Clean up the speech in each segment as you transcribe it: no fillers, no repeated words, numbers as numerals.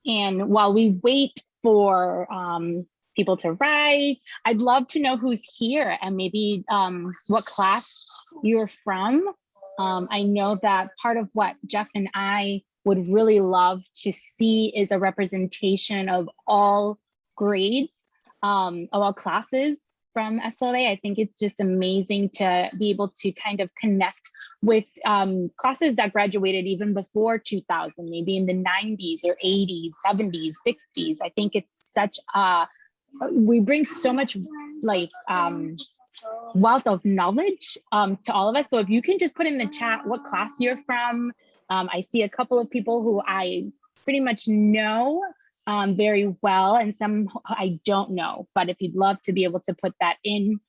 And while we wait for people to write, I'd love to know who's here and maybe what class you're from. I know that part of what Jeff and I would really love to see is a representation of all grades, of all classes from SLA. I think it's just amazing to be able to kind of connect with classes that graduated even before 2000, maybe in the 90s or 80s, 70s, 60s. I think it's such a, we bring so much like wealth of knowledge to all of us. So if you can just put in the chat what class you're from. I see a couple of people who I pretty much know very well, and some I don't know, but if you'd love to be able to put that in.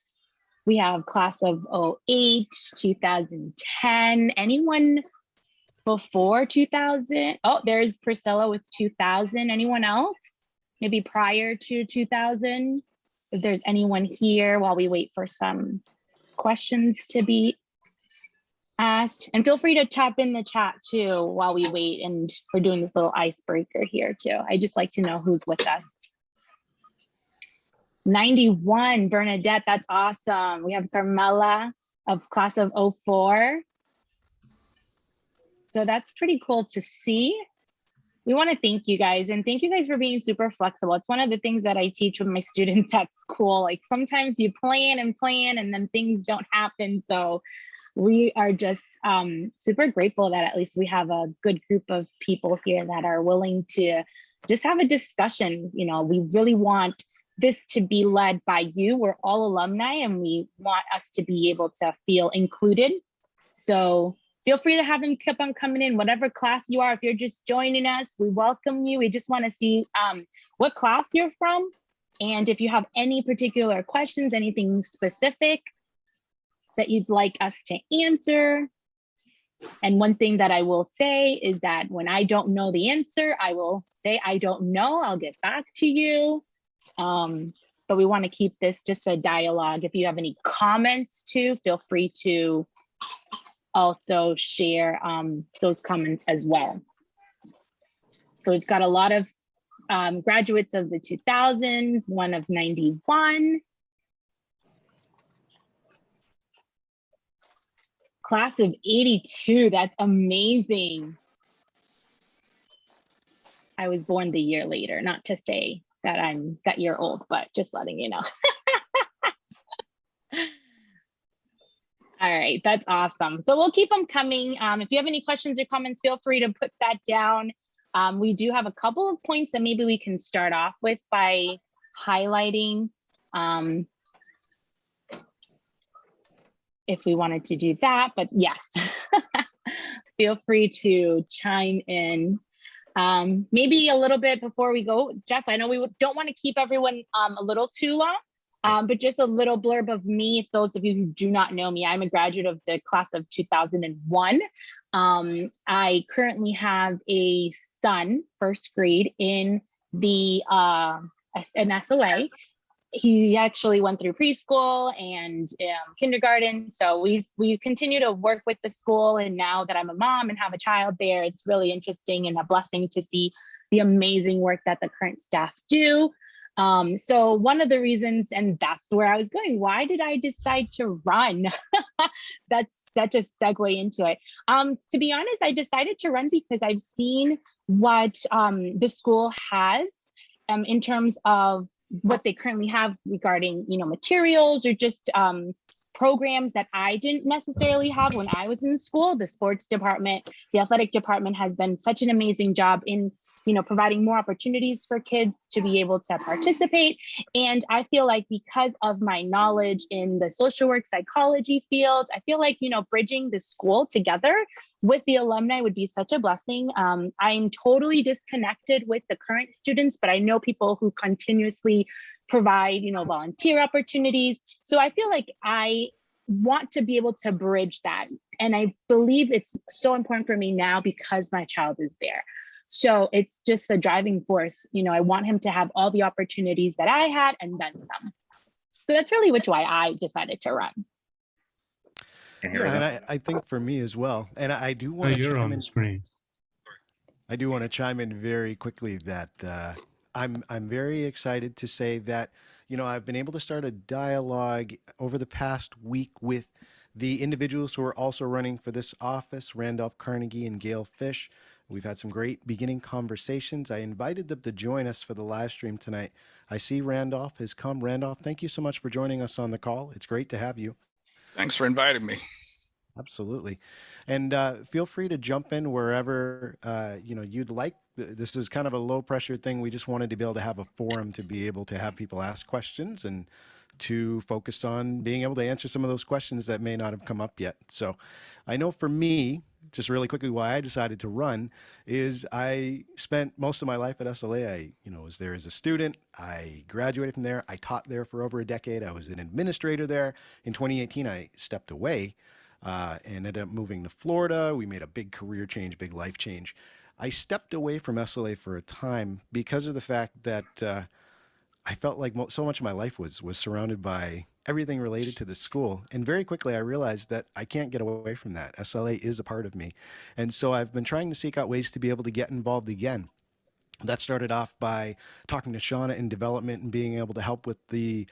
We have class of 08, 2010, anyone before 2000? Oh, there's Priscilla with 2000. Anyone else? Maybe prior to 2000? If there's anyone here while we wait for some questions to be asked. And feel free to tap in the chat too while we wait, and we're doing this little icebreaker here too. I just like to know who's with us. 91, Bernadette, that's awesome. We have Carmela of class of 04. So that's pretty cool to see. We want to thank you guys, and thank you guys for being super flexible. It's one of the things that I teach with my students at school. Like sometimes you plan and then things don't happen. So we are just super grateful that at least we have a good group of people here that are willing to just have a discussion. You know, we really want this to be led by you. We're all alumni and we want us to be able to feel included. So feel free to have them keep on coming in, whatever class you are. If you're just joining us, we welcome you. We just want to see what class you're from. And if you have any particular questions, anything specific that you'd like us to answer. And one thing that I will say is that when I don't know the answer, I will say, I don't know, I'll get back to you. But we want to keep this just a dialogue. If you have any comments too, feel free to also share those comments as well. So we've got a lot of graduates of the 2000s, one of 91. Class of 82, that's amazing. I was born the year later, not to say that I'm that year old, but just letting you know. All right, that's awesome. So we'll keep them coming. If you have any questions or comments, feel free to put that down. We do have a couple of points that maybe we can start off with by highlighting. If we wanted to do that, but yes, feel free to chime in. Maybe a little bit before we go, Jeff, I know we don't want to keep everyone a little too long, but just a little blurb of me. Those of you who do not know me, I'm a graduate of the class of 2001. I currently have a son, first grade, in the an SLA. He actually went through preschool and kindergarten. So we continue to work with the school. And now that I'm a mom and have a child there, it's really interesting and a blessing to see the amazing work that the current staff do. So one of the reasons, and that's where I was going, why did I decide to run? That's such a segue into it. To be honest, I decided to run because I've seen what the school has in terms of what they currently have regarding, materials or just programs that I didn't necessarily have when I was in school. The sports department, the athletic department has done such an amazing job in, providing more opportunities for kids to be able to participate. And I feel like because of my knowledge in the social work psychology field, I feel like, bridging the school together with the alumni would be such a blessing. I'm totally disconnected with the current students, but I know people who continuously provide, volunteer opportunities. So I feel like I want to be able to bridge that. And I believe it's so important for me now because my child is there. So it's just a driving force. I want him to have all the opportunities that I had and then some. So that's really why I decided to run. Yeah, and I think for me as well. And I do want to you're chime on in. the screen. I do want to chime in very quickly that I'm very excited to say that I've been able to start a dialogue over the past week with the individuals who are also running for this office, Randolph Carnegie and Gail Fish. We've had some great beginning conversations. I invited them to join us for the live stream tonight. I see Randolph has come. Randolph, thank you so much for joining us on the call. It's great to have you. Thanks for inviting me. Absolutely. And feel free to jump in wherever you'd like. This is kind of a low pressure thing. We just wanted to be able to have a forum to be able to have people ask questions and to focus on being able to answer some of those questions that may not have come up yet. So I know for me, just really quickly, why I decided to run is I spent most of my life at SLA. I was there as a student. I graduated from there. I taught there for over a decade. I was an administrator there. In 2018, I stepped away and ended up moving to Florida. We made a big career change, big life change. I stepped away from SLA for a time because of the fact that I felt like so much of my life was surrounded by everything related to the school. And very quickly, I realized that I can't get away from that. SLA is a part of me. And so I've been trying to seek out ways to be able to get involved again. That started off by talking to Shauna in development and being able to help with the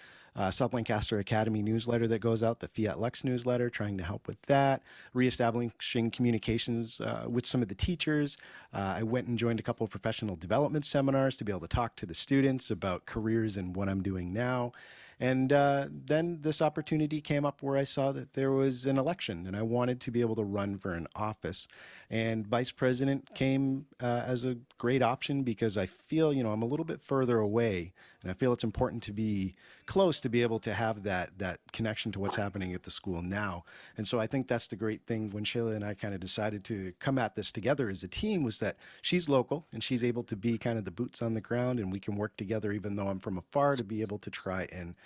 South Lancaster Academy newsletter that goes out, the Fiat Lux newsletter, trying to help with that, reestablishing communications with some of the teachers. I went and joined a couple of professional development seminars to be able to talk to the students about careers and what I'm doing now. And then this opportunity came up where I saw that there was an election and I wanted to be able to run for an office. And vice president came as a great option because I feel, I'm a little bit further away and I feel it's important to be close to be able to have that connection to what's happening at the school now. And so I think that's the great thing when Sheila and I kind of decided to come at this together as a team was that she's local and she's able to be kind of the boots on the ground and we can work together even though I'm from afar to be able to try and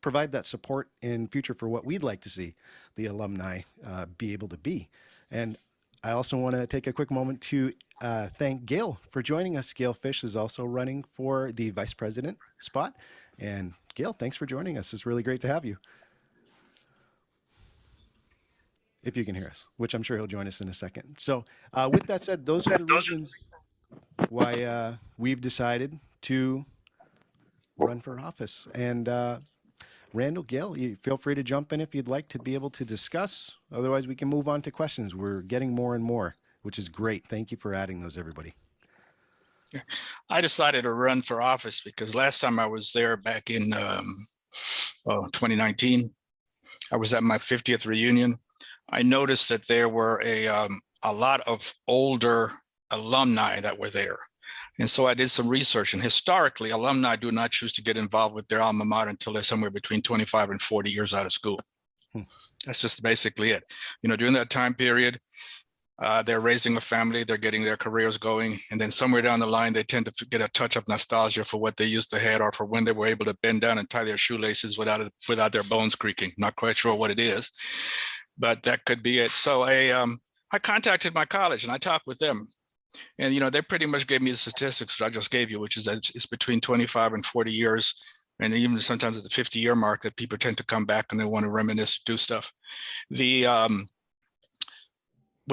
provide that support in future for what we'd like to see the alumni be able to be. And I also want to take a quick moment to thank Gail for joining us. Gail Fish is also running for the vice president spot. And Gail, thanks for joining us. It's really great to have you. If you can hear us, which I'm sure he'll join us in a second. So with that said, those are the reasons why we've decided to run for office. And Randall, Gail, you feel free to jump in if you'd like to be able to discuss. Otherwise, we can move on to questions. We're getting more and more, which is great. Thank you for adding those, everybody. I decided to run for office because last time I was there back in 2019, I was at my 50th reunion. I noticed that there were a lot of older alumni that were there. And so I did some research, and historically, alumni do not choose to get involved with their alma mater until they're somewhere between 25 and 40 years out of school. That's just basically it. During that time period, they're raising a family, they're getting their careers going, and then somewhere down the line, they tend to get a touch of nostalgia for what they used to have or for when they were able to bend down and tie their shoelaces without their bones creaking. Not quite sure what it is, but that could be it. So I contacted my college and I talked with them. And, they pretty much gave me the statistics that I just gave you, which is that it's between 25 and 40 years. And even sometimes at the 50-year mark that people tend to come back and they want to reminisce, do stuff. With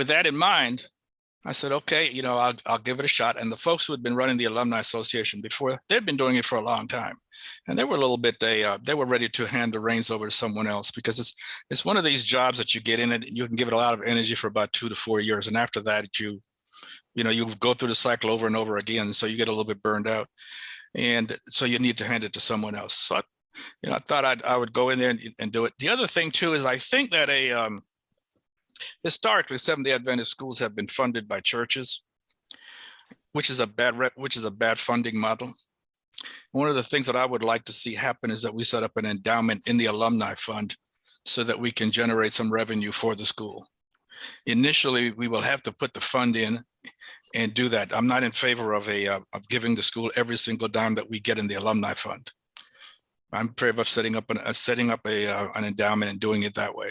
that in mind, I said, okay, I'll give it a shot. And the folks who had been running the Alumni Association before, they'd been doing it for a long time. And they were a little bit, they were ready to hand the reins over to someone else because it's one of these jobs that you get in it, you can give it a lot of energy for about 2 to 4 years. And after that, you go through the cycle over and over again. So you get a little bit burned out. And so you need to hand it to someone else. So, I thought I would go in there and do it. The other thing too, is I think that historically, Seventh-day Adventist schools have been funded by churches, which is a bad funding model. One of the things that I would like to see happen is that we set up an endowment in the alumni fund so that we can generate some revenue for the school. Initially, we will have to put the fund in and do that. I'm not in favor of giving the school every single dime that we get in the alumni fund. I'm in favor of setting up an endowment and doing it that way.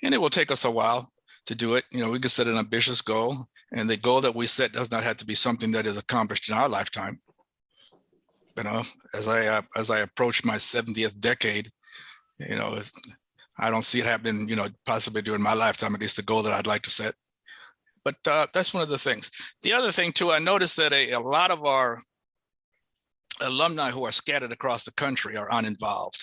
And it will take us a while to do it. We can set an ambitious goal, and the goal that we set does not have to be something that is accomplished in our lifetime. As I approach my 70th decade, I don't see it happening, possibly during my lifetime, at least the goal that I'd like to set. But that's one of the things. The other thing too, I noticed that a lot of our alumni who are scattered across the country are uninvolved.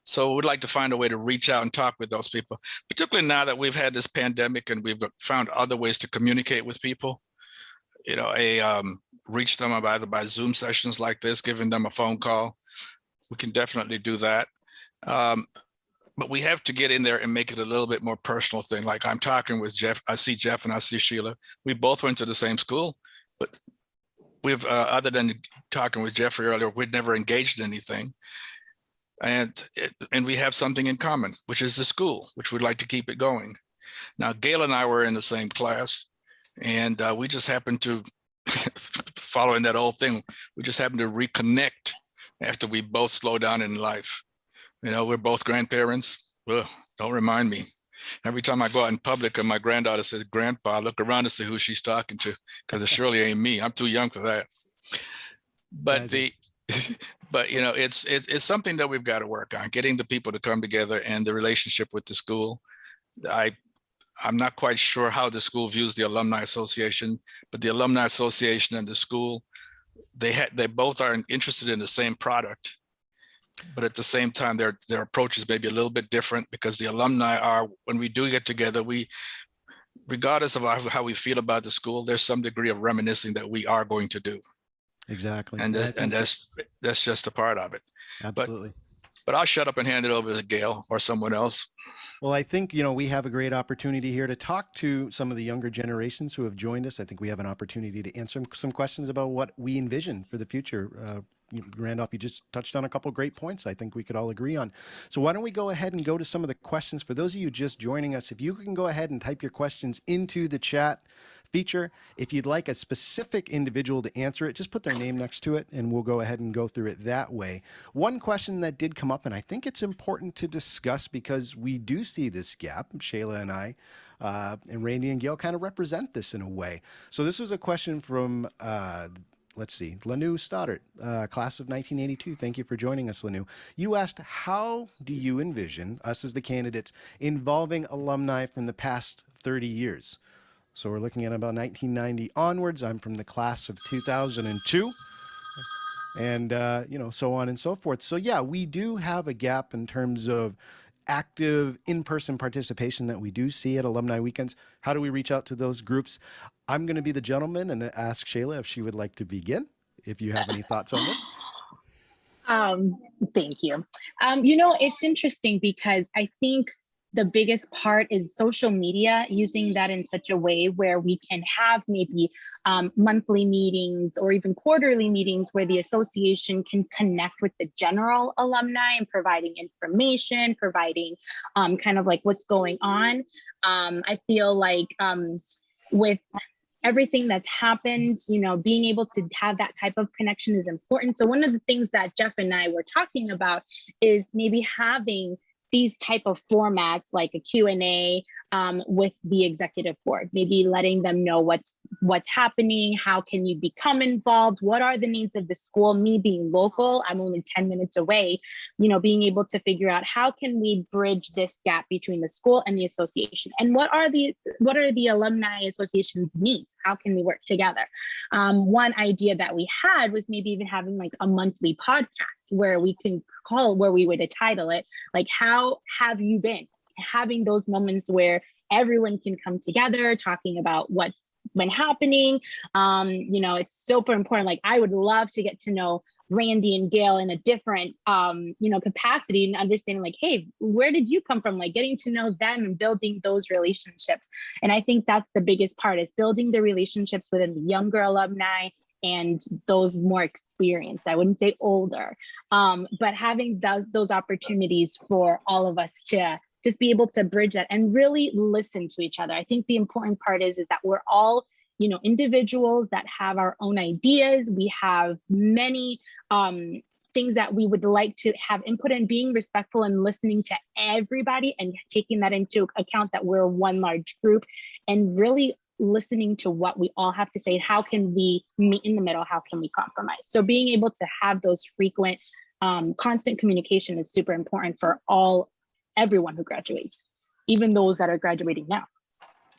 So we'd like to find a way to reach out and talk with those people, particularly now that we've had this pandemic and we've found other ways to communicate with people. You know, reach them either by Zoom sessions like this, giving them a phone call. We can definitely do that. But we have to get in there and make it a little bit more personal thing. Like I'm talking with Jeff, I see Jeff and I see Sheila. We both went to the same school, but we've, other than talking with Jeffrey earlier, we'd never engaged in anything. And we have something in common, which is the school, which we'd like to keep it going. Now, Gail and I were in the same class, and we just happened to, following that old thing, we just happened to reconnect after we both slowed down in life. You know, we're both grandparents. Ugh, don't remind me. Every time I go out in public and my granddaughter says, Grandpa, I look around to see who she's talking to, because it surely ain't me. I'm too young for that. But but you know, it's something that we've got to work on, getting the people to come together and the relationship with the school. I'm not quite sure how the school views the Alumni Association, but the Alumni Association and the school, they both are interested in the same product. But at the same time, their approach is maybe a little bit different, because the alumni are, when we do get together, we, regardless of how we feel about the school, there's some degree of reminiscing that we are going to do. Exactly. And that's just a part of it. Absolutely. But I'll shut up and hand it over to Gail or someone else. Well, I think, you know, we have a great opportunity here to talk to some of the younger generations who have joined us. I think we have an opportunity to answer some questions about what we envision for the future. Randolph, you just touched on a couple of great points I think we could all agree on. So why don't we go ahead and go to some of the questions. For those of you just joining us, if you can go ahead and type your questions into the chat feature. If you'd like a specific individual to answer it, just put their name next to it and we'll go ahead and go through it that way. One question that did come up, and I think it's important to discuss because we do see this gap, Sheila and I, and Randy and Gail kind of represent this in a way. So this was a question from, let's see, Lanu Stoddart, class of 1982. Thank you for joining us, Lanu. You asked, how do you envision us as the candidates involving alumni from the past 30 years? So we're looking at about 1990 onwards. I'm from the class of 2002. And, you know, so on and so forth. So, yeah, we do have a gap in terms of active in-person participation that we do see at alumni weekends. How do we reach out to those groups? I'm going to be the gentleman and ask Sheila if she would like to begin, if you have any thoughts on this. Thank you. You know, it's interesting because I think the biggest part is social media, using that in such a way where we can have maybe monthly meetings or even quarterly meetings where the association can connect with the general alumni and providing information, providing kind of like what's going on. I feel like with everything that's happened, you know, being able to have that type of connection is important. So one of the things that Jeff and I were talking about is maybe having these type of formats like a Q&A with the executive board, maybe letting them know what's happening, how can you become involved, what are the needs of the school. Me being local, I'm only 10 minutes away, you know, being able to figure out how can we bridge this gap between the school and the association, and what are the alumni association's needs, how can we work together. One idea that we had was maybe even having like a monthly podcast where we can call, where we would title it like, how have you been? Having those moments where everyone can come together, talking about what's been happening. You know, it's super important. Like, I would love to get to know Randy and Gail in a different, you know, capacity, and understanding like, hey, where did you come from? Like, getting to know them and building those relationships. And I think that's the biggest part, is building the relationships within the younger alumni and those more experienced. I wouldn't say older, but having those opportunities for all of us to just be able to bridge that and really listen to each other. I think the important part is that we're all, you know, individuals that have our own ideas. We have many things that we would like to have input in, being respectful and listening to everybody and taking that into account that we're one large group, and really listening to what we all have to say. How can we meet in the middle? How can we compromise? So being able to have those frequent, constant communication is super important for everyone who graduates, even those that are graduating now.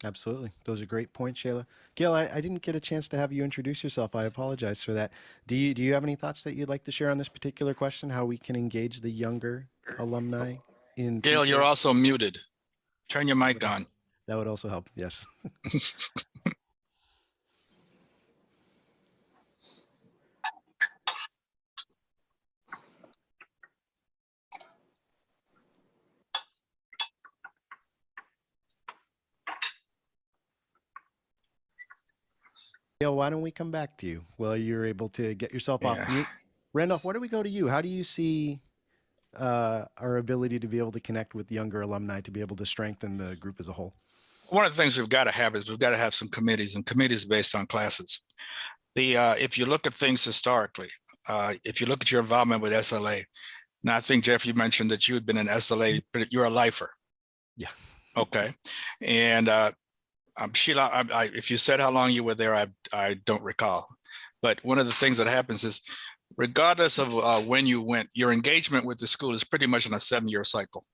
Absolutely. Those are great points, Sheila. Gail, I didn't get a chance to have you introduce yourself. I apologize for that. Do you have any thoughts that you'd like to share on this particular question, how we can engage the younger alumni in Gail, you're future? also muted. Turn your mic on. That would also help. Yes. Gail, why don't we come back to you? Well, you're able to get yourself off mute. Randolph, where do we go to you? How do you see our ability to be able to connect with younger alumni to be able to strengthen the group as a whole? One of the things we've got to have is we've got to have some committees, and committees based on classes. If you look at things historically, if you look at your involvement with SLA, now I think, Jeff, you mentioned that you had been in SLA, but you're a lifer. Yeah. Okay. And Sheila, if you said how long you were there, I don't recall. But one of the things that happens is, regardless of when you went, your engagement with the school is pretty much on a 7-year cycle.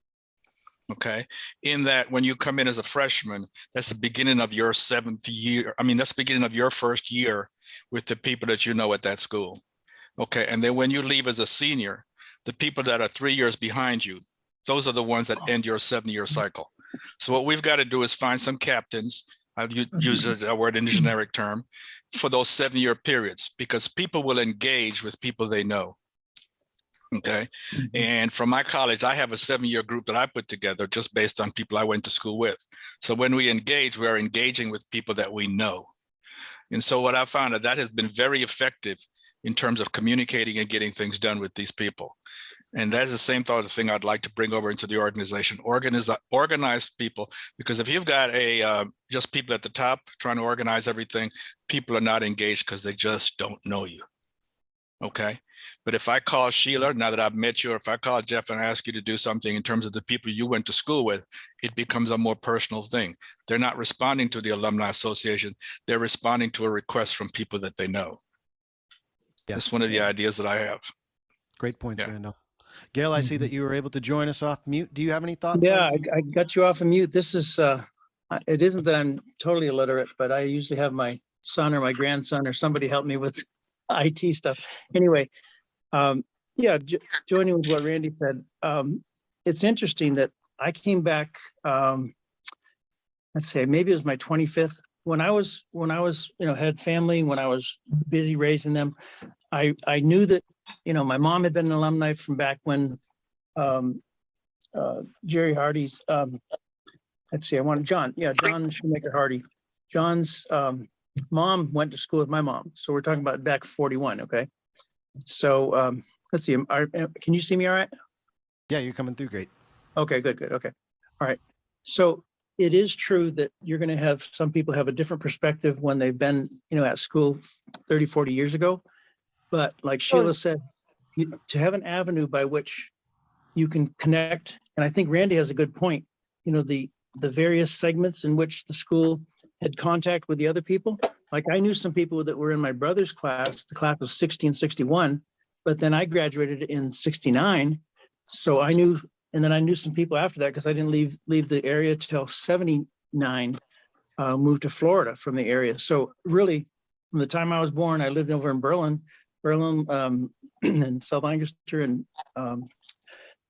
Okay. In that, when you come in as a freshman, that's the beginning of your 7th year. I mean, that's the beginning of your first year with the people that you know at that school. Okay. And then when you leave as a senior, the people that are 3 years behind you, those are the ones that end your 7-year cycle. So what we've got to do is find some captains, I'll use a word in a generic term, for those 7-year periods, because people will engage with people they know. Okay. And from my college, I have a 7-year group that I put together just based on people I went to school with. So when we engage, we're engaging with people that we know. And so what I found that has been very effective in terms of communicating and getting things done with these people. And that's the same sort of thing I'd like to bring over into the organization. Organize people, because if you've got just people at the top trying to organize everything, people are not engaged because they just don't know you. Okay. But if I call Sheila, now that I've met you, or if I call Jeff and ask you to do something in terms of the people you went to school with, it becomes a more personal thing. They're not responding to the Alumni Association. They're responding to a request from people that they know. Yes. That's one of the ideas that I have. Great point, Randolph. Gail, I see that you were able to join us off mute. Do you have any thoughts? Yeah, I got you off of mute. This is, it isn't that I'm totally illiterate, but I usually have my son or my grandson or somebody help me with IT stuff. Anyway, yeah, joining with what Randy said, it's interesting that I came back, let's say maybe it was my 25th. When I was, had family, when I was busy raising them, I knew that, my mom had been an alumni from back when Jerry Hardy's, let's see, John Shoemaker Hardy. John's mom went to school with my mom. So we're talking about back 41, okay? So let's see, can you see me all right? Yeah, you're coming through great. Okay, good, okay. All right, so it is true that you're gonna have, some people have a different perspective when they've been, at school 30, 40 years ago. But like Sheila said, to have an avenue by which you can connect, and I think Randy has a good point, the various segments in which the school had contact with the other people. Like I knew some people that were in my brother's class, the class was 1661, but then I graduated in 69. So I knew, and then I knew some people after that because I didn't leave the area till 79, moved to Florida from the area. So really, from the time I was born, I lived over in Berlin, and South Lancaster and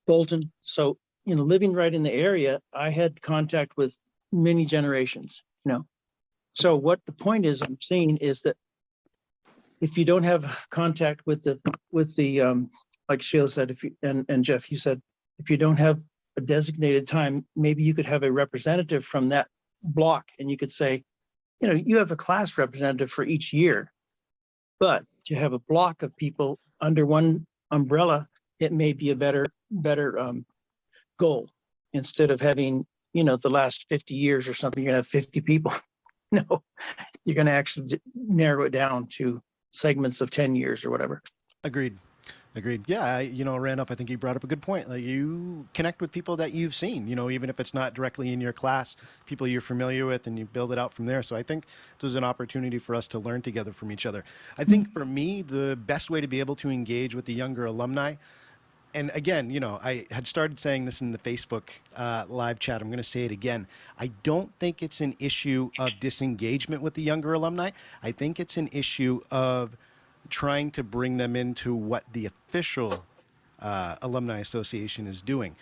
Bolton. So, living right in the area, I had contact with many generations, So what the point is I'm seeing is that if you don't have contact with the like Sheila said, if you, and Jeff, you said, if you don't have a designated time, maybe you could have a representative from that block and you could say, you have a class representative for each year, but to have a block of people under one umbrella, it may be a better goal. Instead of having, the last 50 years or something, you're gonna have 50 people. No, you're gonna actually narrow it down to segments of 10 years or whatever. Agreed. Yeah, Randolph, I think you brought up a good point. Like you connect with people that you've seen, even if it's not directly in your class, people you're familiar with, and you build it out from there. So I think there's an opportunity for us to learn together from each other. I think for me, the best way to be able to engage with the younger alumni, And again, you know, I had started saying this in the Facebook live chat. I'm going to say it again. I don't think it's an issue of disengagement with the younger alumni. I think it's an issue of trying to bring them into what the official Alumni Association is doing.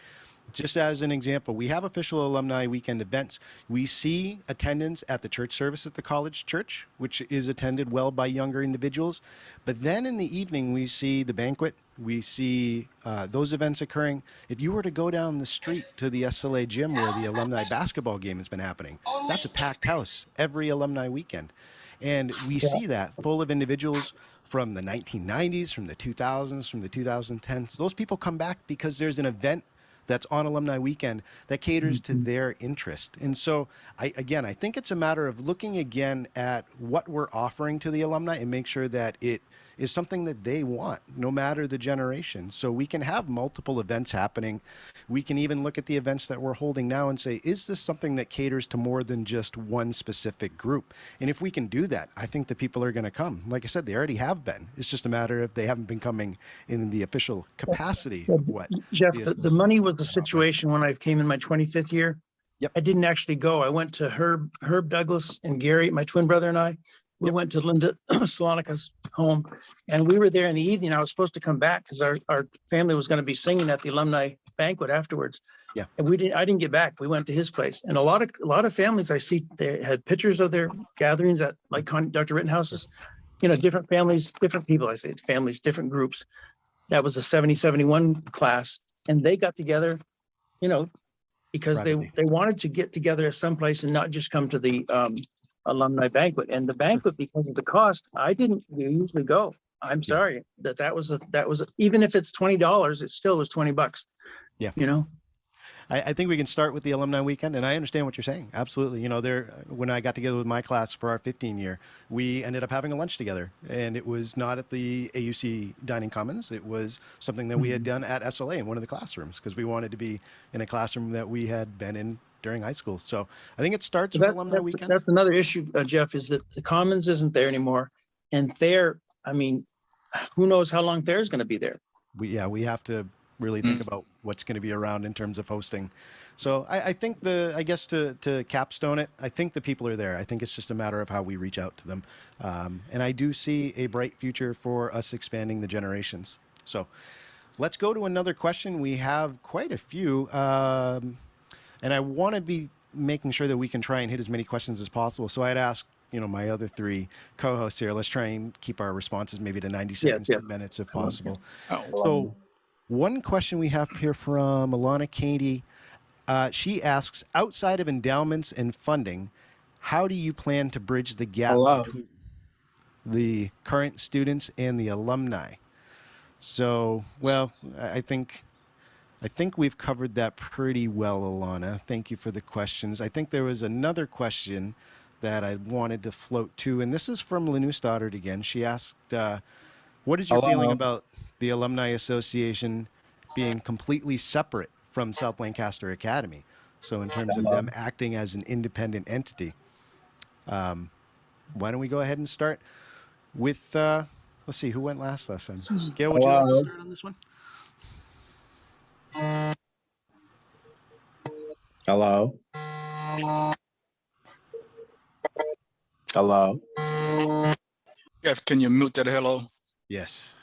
Just as an example, we have official alumni weekend events. We see attendance at the church service at the college church, which is attended well by younger individuals. But then in the evening, we see the banquet. We see those events occurring. If you were to go down the street to the SLA gym where the alumni basketball game has been happening, that's a packed house every alumni weekend. And we see that full of individuals from the 1990s, from the 2000s, from the 2010s. Those people come back because there's an event that's on alumni weekend that caters to their interest. And so I think it's a matter of looking again at what we're offering to the alumni and make sure that it is something that they want, no matter the generation. So we can have multiple events happening. We can even look at the events that we're holding now and say, is this something that caters to more than just one specific group? And if we can do that, I think the people are going to come. Like I said, they already have been. It's just a matter of they haven't been coming in the official capacity of what. Jeff, the money was the situation when I came in my 25th year. Yep. I didn't actually go. I went to Herb Douglas and Gary, my twin brother and I. We went to Linda Salonica's home, and we were there in the evening. I was supposed to come back because our family was going to be singing at the alumni banquet afterwards. Yeah. And I didn't get back. We went to his place, and a lot of families I see, they had pictures of their gatherings at like Dr. Rittenhouse's, you know, different families, different people. I say families, different groups. That was a 70-71 class, and they got together, you know, because they wanted to get together at some place and not just come to the alumni banquet. And the banquet, because of the cost, I didn't usually go. I'm sorry that was even if it's $20, it still was $20. Yeah. You know, I think we can start with the alumni weekend, and I understand what you're saying. Absolutely. You know, when I got together with my class for our 15 year, we ended up having a lunch together, and it was not at the AUC Dining Commons. It was something that we had done at SLA in one of the classrooms because we wanted to be in a classroom that we had been in during high school. So I think it starts with alumni weekend. That's another issue, Jeff, is that the Commons isn't there anymore. And Thayer, I mean, who knows how long Thayer's going to be there? We have to really think about what's going to be around in terms of hosting. So I think I guess to capstone it, I think the people are there. I think it's just a matter of how we reach out to them. And I do see a bright future for us expanding the generations. So let's go to another question. We have quite a few. And I want to be making sure that we can try and hit as many questions as possible. So I'd ask, you know, my other three co-hosts here, let's try and keep our responses maybe to 90 seconds, 2 minutes if possible. So one question we have here from Alana Katie. She asks, outside of endowments and funding, how do you plan to bridge the gap between the current students and the alumni? So, well, I think we've covered that pretty well, Alana. Thank you for the questions. I think there was another question that I wanted to float to, and this is from Lenu Stoddard again. She asked, what is your feeling about the Alumni Association being completely separate from South Lancaster Academy? So in terms of them acting as an independent entity. Why don't we go ahead and start with, let's see, who went last time? Gail, would you like to start on this one? Hello. Hello. Jeff, can you mute that hello? Yes.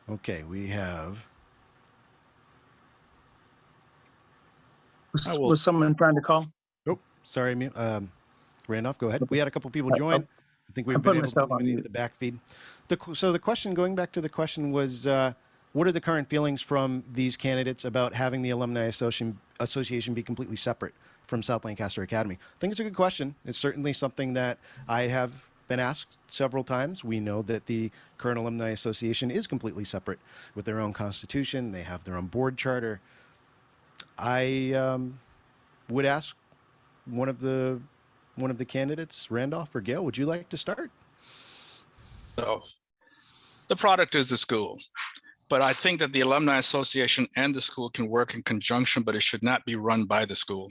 Okay, we have. Was someone trying to call? Oh, sorry, Randolph, go ahead. We had a couple people join. I think we've been able to eliminate the back feed. So the question, going back to the question, was what are the current feelings from these candidates about having the Alumni Association be completely separate from South Lancaster Academy? I think it's a good question. It's certainly something that I have been asked several times. We know that the current Alumni Association is completely separate with their own constitution. They have their own board charter. I would ask one of the candidates, Randolph or Gail, would you like to start? So the product is the school, but I think that the Alumni Association and the school can work in conjunction, but it should not be run by the school.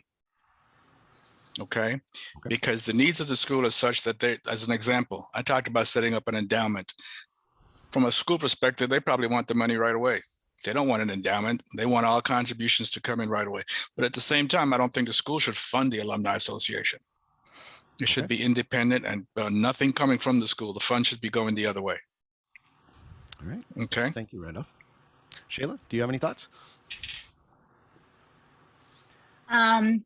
Okay? Okay. Because the needs of the school is such that they, as an example, I talked about setting up an endowment. From a school perspective, they probably want the money right away. They don't want an endowment. They want all contributions to come in right away. But at the same time, I don't think the school should fund the Alumni Association. It should be independent and nothing coming from the school. The fund should be going the other way. All right. Okay. Thank you, Randolph. Sheila, do you have any thoughts? I'm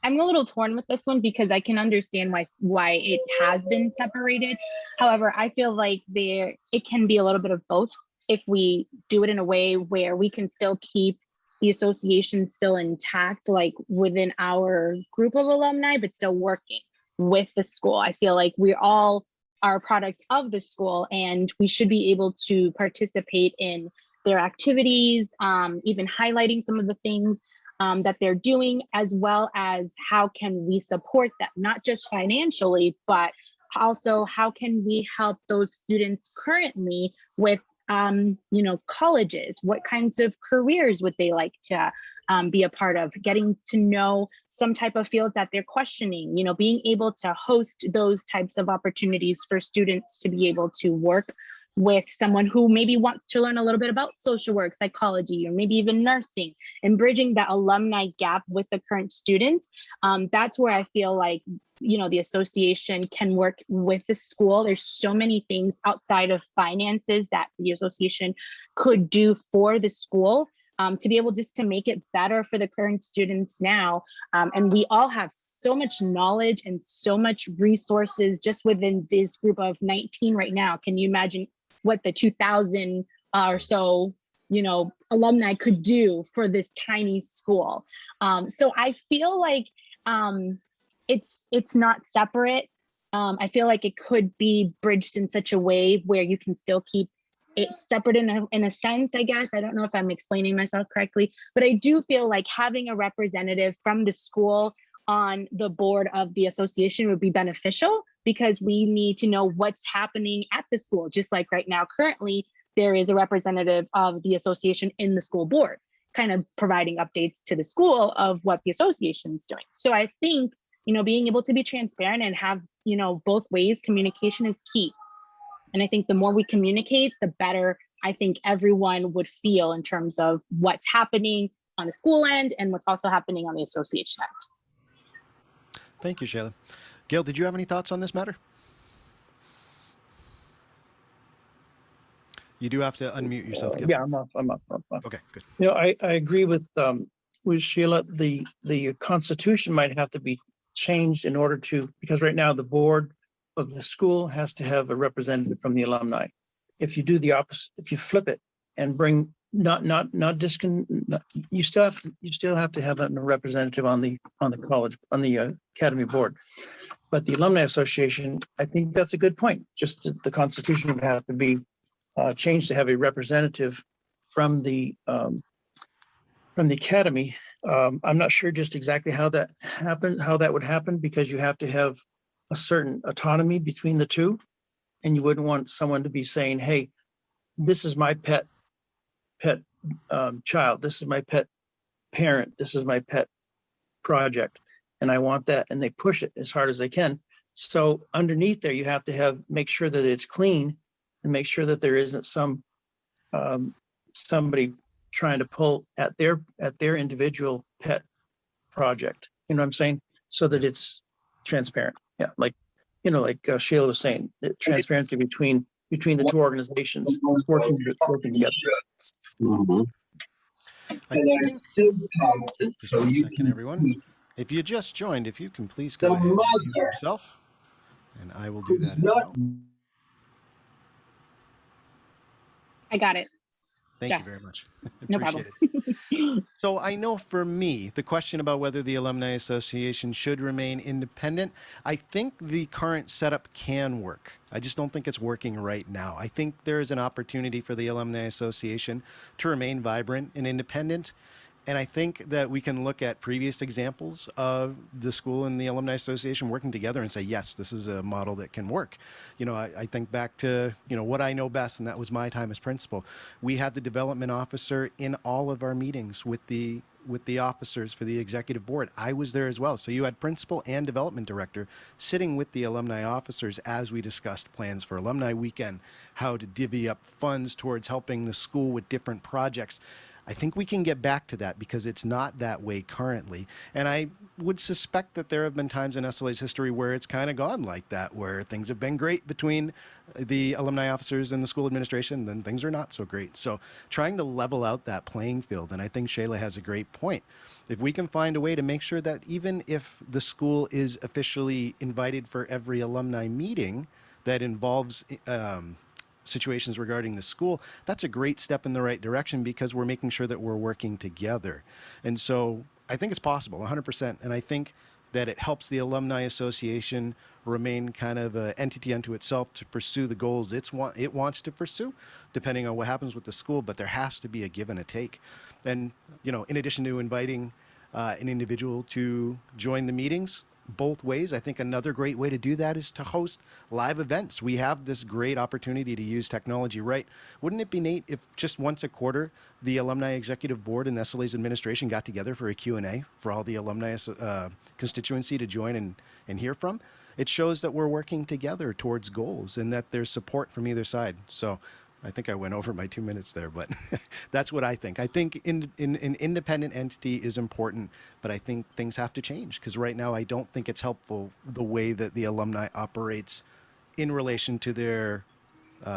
a little torn with this one because I can understand why it has been separated. However, I feel like it can be a little bit of both if we do it in a way where we can still keep the association still intact, like within our group of alumni, but still working with the school. I feel like we all are products of the school and we should be able to participate in their activities, even highlighting some of the things that they're doing, as well as how can we support them, not just financially, but also how can we help those students currently with colleges, what kinds of careers would they like to be a part of, getting to know some type of fields that they're questioning, being able to host those types of opportunities for students to be able to work with someone who maybe wants to learn a little bit about social work, psychology, or maybe even nursing, and bridging that alumni gap with the current students. That's where I feel like, the association can work with the school. There's so many things outside of finances that the association could do for the school to be able just to make it better for the current students now. And we all have so much knowledge and so much resources just within this group of 19 right now. Can you imagine what the 2,000 or so, alumni could do for this tiny school? So I feel like it's not separate. I feel like it could be bridged in such a way where you can still keep it separate in a sense, I guess. I don't know if I'm explaining myself correctly, but I do feel like having a representative from the school on the board of the association would be beneficial, because we need to know what's happening at the school. Just like right now, currently, there is a representative of the association in the school board, kind of providing updates to the school of what the association is doing. So I think, being able to be transparent and have, both ways, communication is key. And I think the more we communicate, the better I think everyone would feel in terms of what's happening on the school end and what's also happening on the association end. Thank you, Sheila. Gail, did you have any thoughts on this matter? You do have to unmute yourself, Gail. Yeah, I'm up. Okay, good. I agree with Sheila. The Constitution might have to be changed in order to, because right now the board of the school has to have a representative from the alumni. If you do the opposite, if you flip it and bring you still have to have a representative on the college, on the academy board. But the Alumni Association, I think that's a good point. Just the Constitution would have to be changed to have a representative from the academy. I'm not sure just exactly how that would happen, because you have to have a certain autonomy between the two, and you wouldn't want someone to be saying, "Hey, this is my pet child. This is my pet parent. This is my pet project, and I want that," and they push it as hard as they can. So underneath there, you have to make sure that it's clean, and make sure that there isn't somebody trying to pull at their individual pet project. You know what I'm saying? So that it's transparent. Yeah, like Sheila was saying, the transparency between the two organizations working together. I think, just 1 second, everyone. If you just joined, if you can please go ahead and mute yourself, and I will do that as well. I got it. Thank you very much. No Appreciate problem. it. So I know for me, the question about whether the Alumni Association should remain independent, I think the current setup can work. I just don't think it's working right now. I think there is an opportunity for the Alumni Association to remain vibrant and independent. And I think that we can look at previous examples of the school and the Alumni Association working together and say, yes, this is a model that can work. I think back to, what I know best, and that was my time as principal. We had the development officer in all of our meetings with the with the officers for the executive board. I was there as well. So you had principal and development director sitting with the alumni officers as we discussed plans for alumni weekend, how to divvy up funds towards helping the school with different projects. I think we can get back to that because it's not that way currently. And I would suspect that there have been times in SLA's history where it's kind of gone like that, where things have been great between the alumni officers and the school administration, then things are not so great. So trying to level out that playing field, and I think Sheila has a great point. If we can find a way to make sure that even if the school is officially invited for every alumni meeting that involves situations regarding the school, that's a great step in the right direction because we're making sure that we're working together. And so I think it's possible, 100%. And I think that it helps the Alumni Association remain kind of an entity unto itself to pursue the goals it wants to pursue, depending on what happens with the school. But there has to be a give and a take. And, you know, in addition to inviting an individual to join the meetings, both ways. I think another great way to do that is to host live events. We have this great opportunity to use technology, right? Wouldn't it be neat if just once a quarter, the Alumni Executive Board and SLA's administration got together for a Q&A for all the alumni constituency to join and hear from? It shows that we're working together towards goals and that there's support from either side. So I think I went over my 2 minutes there, but that's what I think. I think an independent entity is important, but I think things have to change because right now I don't think it's helpful the way that the alumni operates in relation to their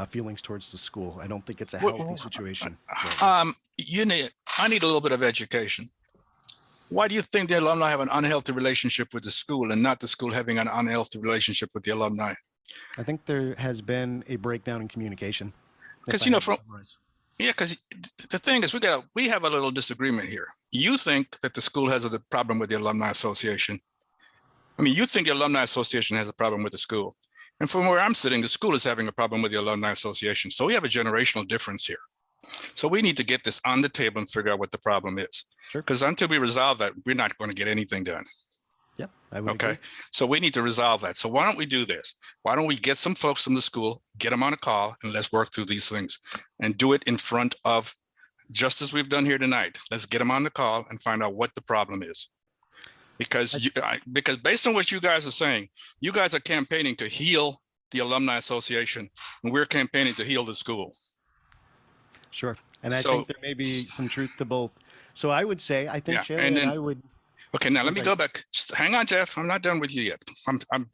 feelings towards the school. I don't think it's a healthy situation. I need a little bit of education. Why do you think the alumni have an unhealthy relationship with the school and not the school having an unhealthy relationship with the alumni? I think there has been a breakdown in communication. Because, you know, because the thing is, we have a little disagreement here. You think that the school has a problem with the Alumni Association. I mean, you think the Alumni Association has a problem with the school. And from where I'm sitting, the school is having a problem with the Alumni Association. So we have a generational difference here. So we need to get this on the table and figure out what the problem is. Sure. Because until we resolve that, we're not going to get anything done. Yep, I would agree. So we need to resolve that. So why don't we do this? Why don't we get some folks from the school, get them on a call, and let's work through these things and do it in front of, just as we've done here tonight. Let's get them on the call and find out what the problem is. Because because based on what you guys are saying, you guys are campaigning to heal the Alumni Association, and we're campaigning to heal the school. Sure. And I think there may be some truth to both. So I would say, I think Sheila and I would. Okay, now let me go back. Just hang on, Jeff. I'm not done with you yet.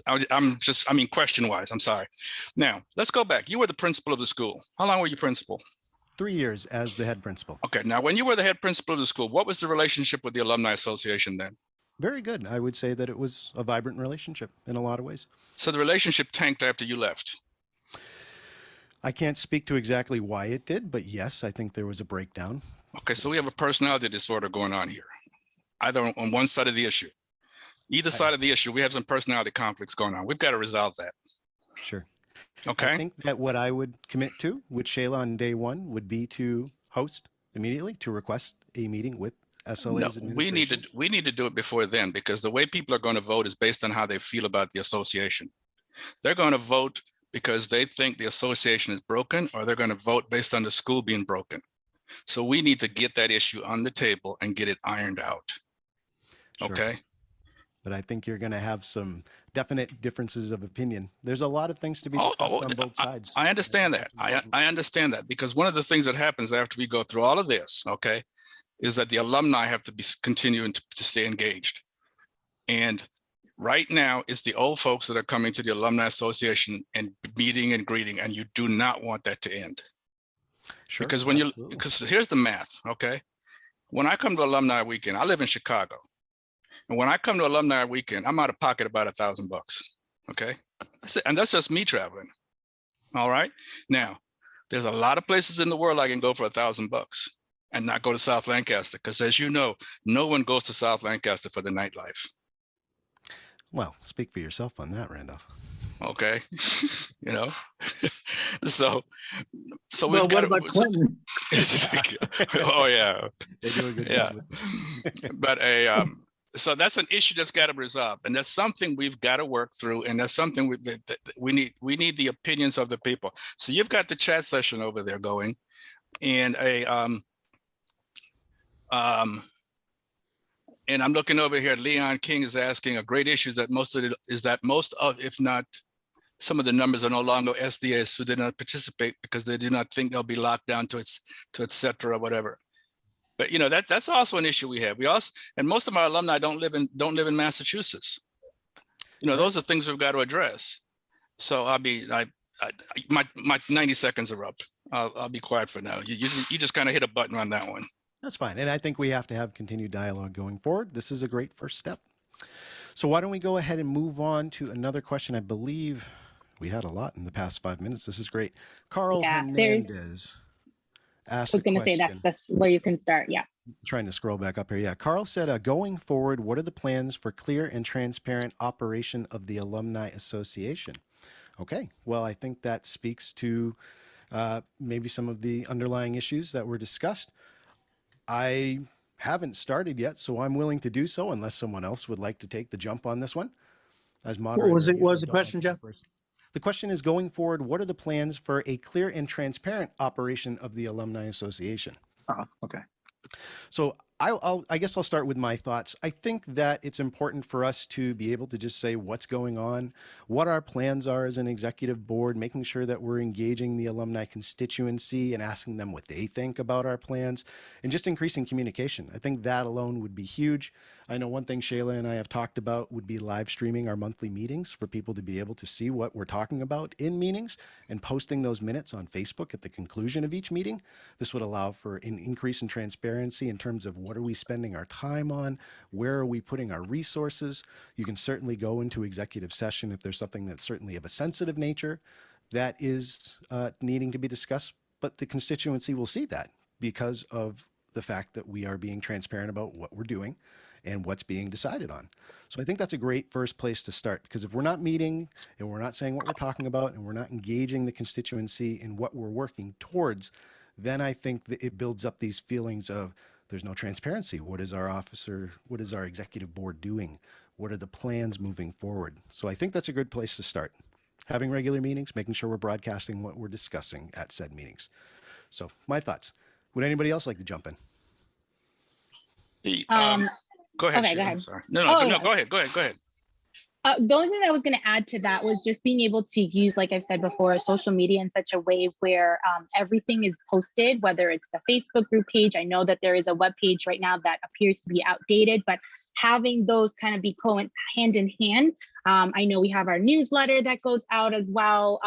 I mean, question-wise, I'm sorry. Now, let's go back. You were the principal of the school. How long were you principal? 3 years as the head principal. Okay, now when you were the head principal of the school, what was the relationship with the Alumni Association then? Very good. I would say that it was a vibrant relationship in a lot of ways. So the relationship tanked after you left? I can't speak to exactly why it did, but yes, I think there was a breakdown. Okay, so we have a personality disorder going on here. Either on one side of the issue, either side of the issue, we have some personality conflicts going on. We've got to resolve that. Sure. Okay. I think that what I would commit to with Sheila on day one would be to host immediately, to request a meeting with SLA's administration. We need to do it before then, because the way people are going to vote is based on how they feel about the association. They're going to vote because they think the association is broken, or they're going to vote based on the school being broken. So we need to get that issue on the table and get it ironed out. Sure. Okay. But I think you're going to have some definite differences of opinion. There's a lot of things to be discussed on both sides. I understand that. I understand that, because one of the things that happens after we go through all of this, okay, is that the alumni have to be continuing to stay engaged. And right now, it's the old folks that are coming to the Alumni Association and meeting and greeting, and you do not want that to end. Sure. Because because here's the math, okay? When I come to Alumni Weekend, I live in Chicago. And when I come to Alumni Weekend, I'm out of pocket about $1,000, okay? And that's just me traveling, all right? Now, there's a lot of places in the world I can go for $1,000 and not go to South Lancaster, because as you know, no one goes to South Lancaster for the nightlife. Well, speak for yourself on that, Randolph. Okay, you know, so well, what about Clinton? Oh yeah, they do a good job. Yeah, but so that's an issue that's got to be resolved, and that's something we've got to work through, and that's something we need the opinions of the people. So you've got the chat session over there going, and And I'm looking over here. Leon King is asking, a great issue is that most of, if not some of the numbers are no longer SDS who did not participate because they do not think they'll be locked down to et cetera, whatever. But you know, that's also an issue we have. We also, and most of our alumni don't live in Massachusetts. You know, those are things we've got to address. So my 90 seconds are up. I'll be quiet for now. You just kind of hit a button on that one. That's fine. And I think we have to have continued dialogue going forward. This is a great first step. So why don't we go ahead and move on to another question? I believe we had a lot in the past 5 minutes. This is great. Carl Hernandez asked I was going to say that's where you can start. Yeah. Trying to scroll back up here. Yeah. Carl said, going forward, what are the plans for clear and transparent operation of the Alumni Association? Okay. Well, I think that speaks to maybe some of the underlying issues that were discussed. I haven't started yet, so I'm willing to do so unless someone else would like to take the jump on this one. As moderator, what was the question, Jeff? The question is, going forward, what are the plans for a clear and transparent operation of the Alumni Association? Okay. So I guess I'll start with my thoughts. I think that it's important for us to be able to just say what's going on, what our plans are as an executive board, making sure that we're engaging the alumni constituency and asking them what they think about our plans, and just increasing communication. I think that alone would be huge. I know one thing Sheila and I have talked about would be live streaming our monthly meetings for people to be able to see what we're talking about in meetings and posting those minutes on Facebook at the conclusion of each meeting. This would allow for an increase in transparency in terms of what are we spending our time on, where are we putting our resources. You can certainly go into executive session if there's something that's certainly of a sensitive nature that is needing to be discussed, but the constituency will see that because of the fact that we are being transparent about what we're doing and what's being decided on. So I think that's a great first place to start, because if we're not meeting and we're not saying what we're talking about and we're not engaging the constituency in what we're working towards, then I think that it builds up these feelings of there's no transparency. What is our executive board doing? What are the plans moving forward? So I think that's a good place to start. Having regular meetings, making sure we're broadcasting what we're discussing at said meetings. So my thoughts. Would anybody else like to jump in? Go ahead. Okay, Sheila, go ahead. I'm sorry. No, go ahead. The only thing I was going to add to that was just being able to use, like I've said before, social media in such a way where everything is posted, whether it's the Facebook group page. I know that there is a web page right now that appears to be outdated, but having those kind of be hand in hand. I know we have our newsletter that goes out as well,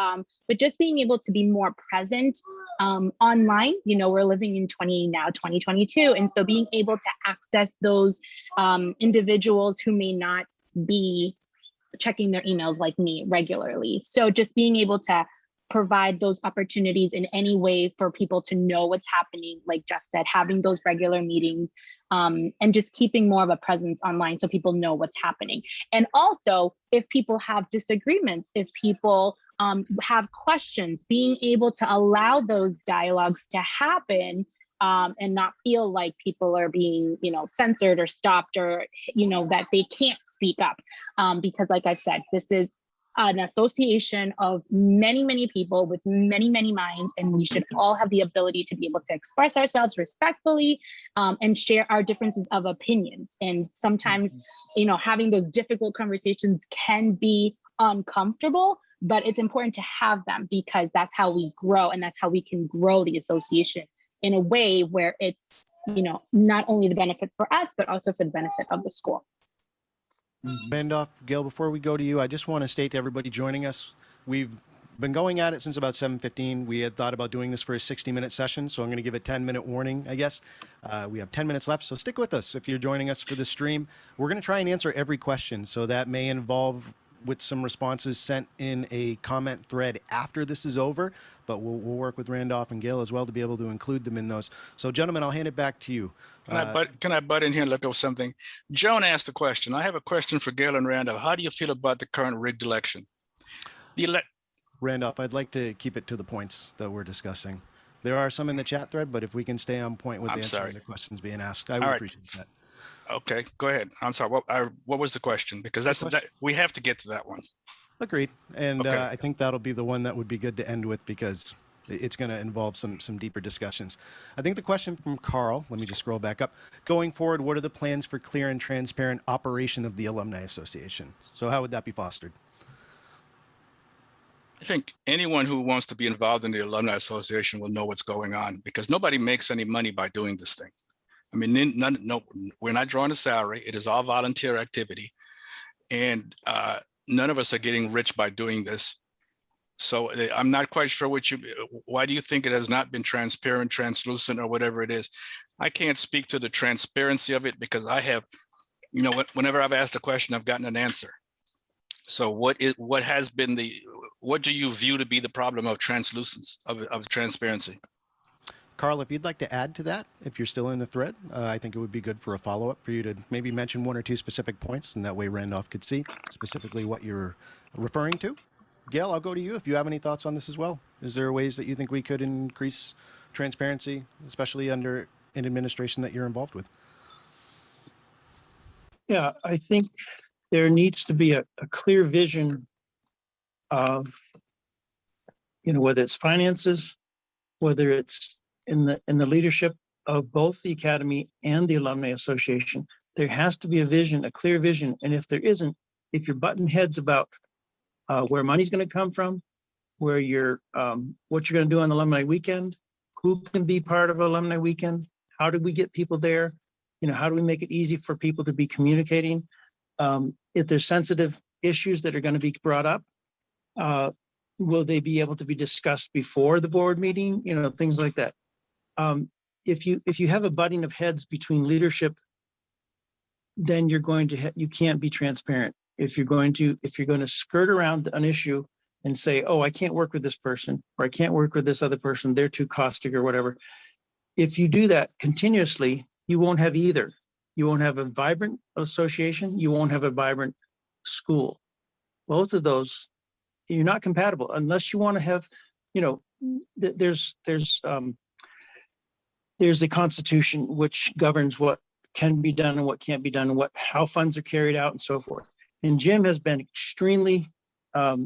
but just being able to be more present online. You know, we're living in 2022. And so being able to access those individuals who may not be checking their emails like me regularly. So just being able to provide those opportunities in any way for people to know what's happening, like Jeff said, having those regular meetings and just keeping more of a presence online so people know what's happening. And also, if people have disagreements, if people have questions, being able to allow those dialogues to happen and not feel like people are being, censored or stopped, or, that they can't speak up. Because like I've said, this is an association of many, many people with many, many minds, and we should all have the ability to be able to express ourselves respectfully and share our differences of opinions. And sometimes, having those difficult conversations can be uncomfortable, but it's important to have them because that's how we grow, and that's how we can grow the association in a way where it's, not only the benefit for us, but also for the benefit of the school. Randolph, Gail, before we go to you, I just want to state to everybody joining us, we've been going at it since about 7:15. We had thought about doing this for a 60-minute session, so I'm going to give a 10-minute warning, I guess. We have 10 minutes left, so stick with us if you're joining us for the stream. We're going to try and answer every question, so that may involve with some responses sent in a comment thread after this is over, but we'll work with Randolph and Gail as well to be able to include them in those. So gentlemen, I'll hand it back to you. Can I butt in here and look up something? Joan asked a question. I have a question for Gail and Randolph. How do you feel about the current rigged election? Randolph, I'd like to keep it to the points that we're discussing. There are some in the chat thread, but if we can stay on point with answering the questions being asked, I would appreciate that. Okay, go ahead. I'm sorry. What was the question? Because we have to get to that one. Agreed. And I think that'll be the one that would be good to end with, because it's going to involve some deeper discussions. I think the question from Carl, let me just scroll back up. Going forward, what are the plans for clear and transparent operation of the Alumni Association? So how would that be fostered? I think anyone who wants to be involved in the Alumni Association will know what's going on, because nobody makes any money by doing this thing. I mean, no, we're not drawing a salary. It is all volunteer activity. And none of us are getting rich by doing this. So I'm not quite sure why do you think it has not been transparent, translucent, or whatever it is? I can't speak to the transparency of it, because I have, whenever I've asked a question, I've gotten an answer. So what do you view to be the problem of translucence, of transparency? Carl, if you'd like to add to that, if you're still in the thread, I think it would be good for a follow-up for you to maybe mention one or two specific points, and that way Randolph could see specifically what you're referring to. Gail, I'll go to you if you have any thoughts on this as well. Is there ways that you think we could increase transparency, especially under an administration that you're involved with? Yeah, I think there needs to be a clear vision of, whether it's finances, whether it's in the leadership of both the Academy and the Alumni Association. There has to be a vision, a clear vision. And if there isn't, if you're butting heads about where money's going to come from, where what you're going to do on the Alumni Weekend, who can be part of Alumni Weekend, how do we get people there, how do we make it easy for people to be communicating? If there's sensitive issues that are going to be brought up, will they be able to be discussed before the board meeting? Things like that. If you have a butting of heads between leadership, then you can't be transparent. If you're going to skirt around an issue and say, oh, I can't work with this person, or I can't work with this other person, they're too caustic or whatever. If you do that continuously, you won't have either. You won't have a vibrant association. You won't have a vibrant school. Both of those, you're not compatible unless you want to have, there's a constitution which governs what can be done and what can't be done, and how funds are carried out and so forth. And Jim has been extremely, I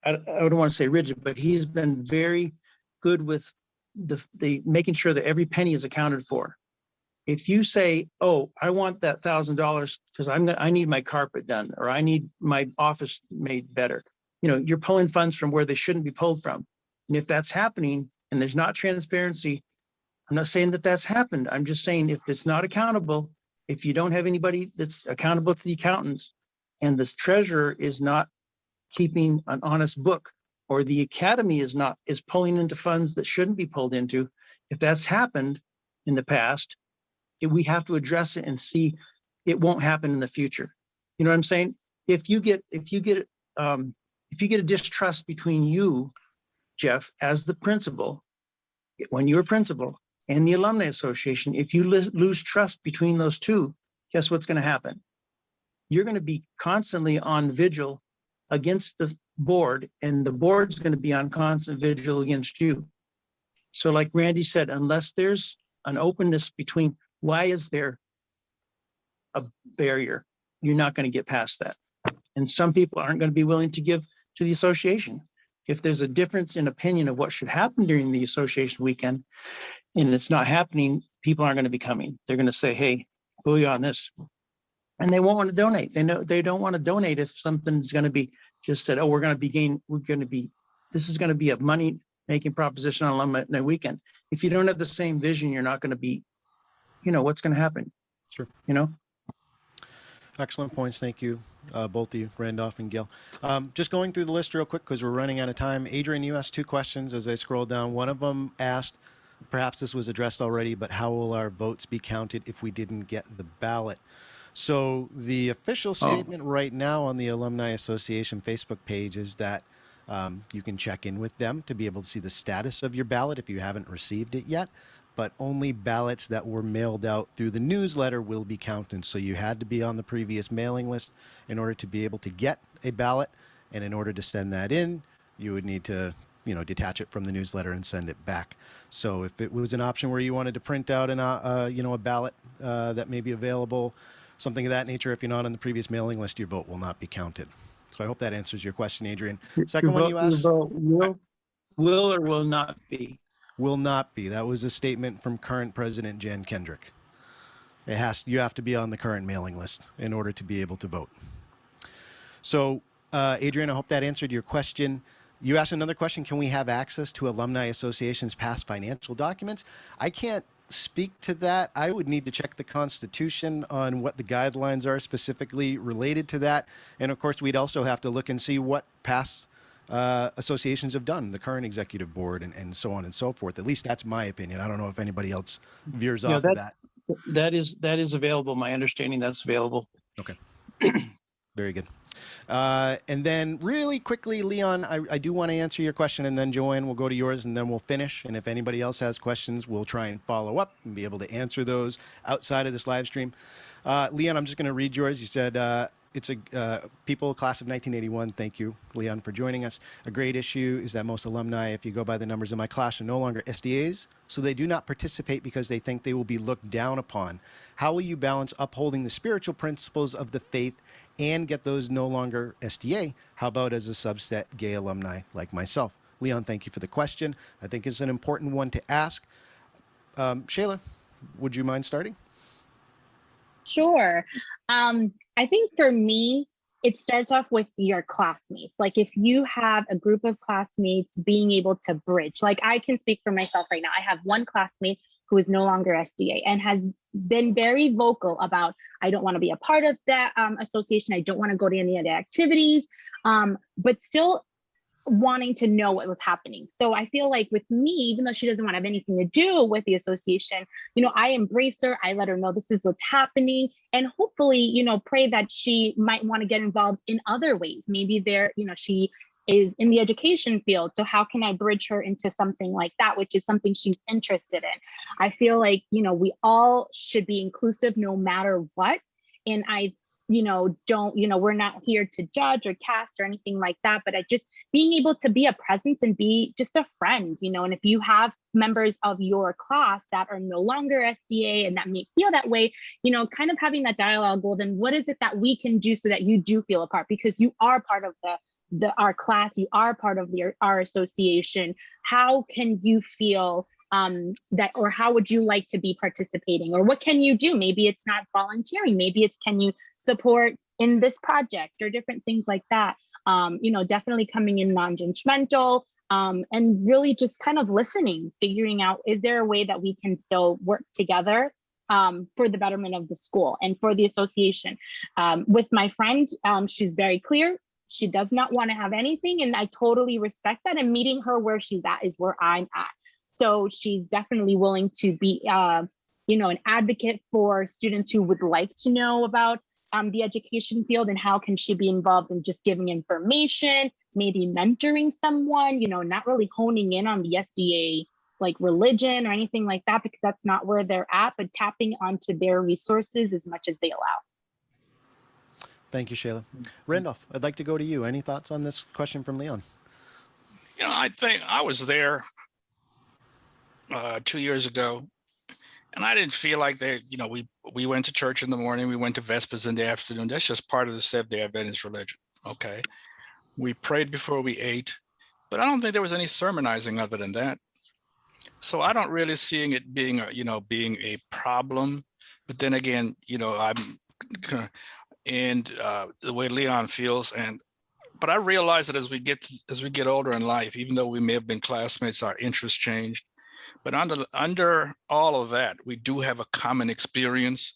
don't want to say rigid, but he's been very good with the making sure that every penny is accounted for. If you say, oh, I want that $1,000 because I need my carpet done, or I need my office made better, you're pulling funds from where they shouldn't be pulled from. And if that's happening and there's not transparency, I'm not saying that that's happened. I'm just saying if it's not accountable, if you don't have anybody that's accountable to the accountants, and the treasurer is not keeping an honest book, or the academy is pulling into funds that shouldn't be pulled into, if that's happened in the past, we have to address it and see it won't happen in the future. You know what I'm saying? If you get a distrust between you, Jeff, as the principal, when you're a principal, and the Alumni Association, if you lose trust between those two, guess what's going to happen? You're going to be constantly on vigil against the board, and the board's going to be on constant vigil against you. So like Randy said, unless there's an openness between, why is there a barrier? You're not going to get past that. And some people aren't going to be willing to give to the association. If there's a difference in opinion of what should happen during the association weekend, and it's not happening, people aren't going to be coming. They're going to say, hey, who are you on this? And they won't want to donate. They don't want to donate if something's going to be just said, oh, this is going to be a money making proposition on Alumni Weekend. If you don't have the same vision, you're not going to be, what's going to happen? Sure. Excellent points. Thank you, both of you, Randolph and Gail. Just going through the list real quick because we're running out of time. Adrian, you asked two questions as I scroll down. One of them asked, perhaps this was addressed already, but how will our votes be counted if we didn't get the ballot? So the official statement right now on the Alumni Association Facebook page is that you can check in with them to be able to see the status of your ballot if you haven't received it yet, but only ballots that were mailed out through the newsletter will be counted. So you had to be on the previous mailing list in order to be able to get a ballot, and in order to send that in, you would need to detach it from the newsletter and send it back. So if it was an option where you wanted to print out a ballot that may be available, something of that nature, if you're not on the previous mailing list, your vote will not be counted. So I hope that answers your question, Adrian. Second one you asked. Will or will not be? Will not be. That was a statement from current President Jan Kendrick. You have to be on the current mailing list in order to be able to vote. So, Adrian, I hope that answered your question. You asked another question, can we have access to Alumni Association's past financial documents? I can't speak to that. I would need to check the Constitution on what the guidelines are specifically related to that. And of course, we'd also have to look and see what past associations have done, the current executive board and so on and so forth. At least that's my opinion. I don't know if anybody else veers off of that. That is available. My understanding, that's available. Okay. Very good. And then really quickly, Leon, I do want to answer your question, and then Joanne will go to yours, and then we'll finish. And if anybody else has questions, we'll try and follow up and be able to answer those outside of this live stream. Leon, I'm just going to read yours. You said it's a people class of 1981. Thank you, Leon, for joining us. A great issue is that most alumni, if you go by the numbers in my class, are no longer SDAs, so they do not participate because they think they will be looked down upon. How will you balance upholding the spiritual principles of the faith and get those no longer SDA? How about as a subset gay alumni like myself? Leon, thank you for the question. I think it's an important one to ask. Sheila, would you mind starting? Sure. I think for me, it starts off with your classmates. Like if you have a group of classmates being able to bridge, like I can speak for myself right now. I have one classmate who is no longer SDA and has been very vocal about, I don't want to be a part of that association. I don't want to go to any of the activities, but still wanting to know what was happening. So I feel like with me, even though she doesn't want to have anything to do with the association, you know, I embrace her. I let her know this is what's happening, and hopefully, you know, pray that she might want to get involved in other ways. Maybe there, you know, she is in the education field. So how can I bridge her into something like that, which is something she's interested in? I feel like, you know, we all should be inclusive no matter what. And I, you know, we're not here to judge or cast or anything like that, but I just being able to be a presence and be just a friend, you know, and if you have members of your class that are no longer SDA and that may feel that way, you know, kind of having that dialogue, well, then what is it that we can do so that you do feel a part? Because you are part of our class, you are part of our association. How can you feel that, or how would you like to be participating, or what can you do? Maybe it's not volunteering, maybe it's can you support in this project or different things like that. You know, definitely coming in non-judgmental and really just kind of listening, figuring out, is there a way that we can still work together for the betterment of the school and for the association? With my friend, she's very clear. She does not want to have anything, and I totally respect that, and meeting her where she's at is where I'm at. So she's definitely willing to be, you know, an advocate for students who would like to know about the education field, and how can she be involved in just giving information, maybe mentoring someone, you know, not really honing in on the SDA like religion or anything like that, because that's not where they're at, but tapping onto their resources as much as they allow. Thank you, Sheila. Randolph, I'd like to go to you. Any thoughts on this question from Leon? You know, I think I was there 2 years ago, and I didn't feel like they, you know, we went to church in the morning, we went to Vespers in the afternoon. That's just part of the Seventh-day Adventist religion. Okay. We prayed before we ate, but I don't think there was any sermonizing other than that. So I don't really seeing it being being a problem. But then again, you know, the way Leon feels, but I realize that as we get older in life, even though we may have been classmates, our interests changed. But under all of that, we do have a common experience,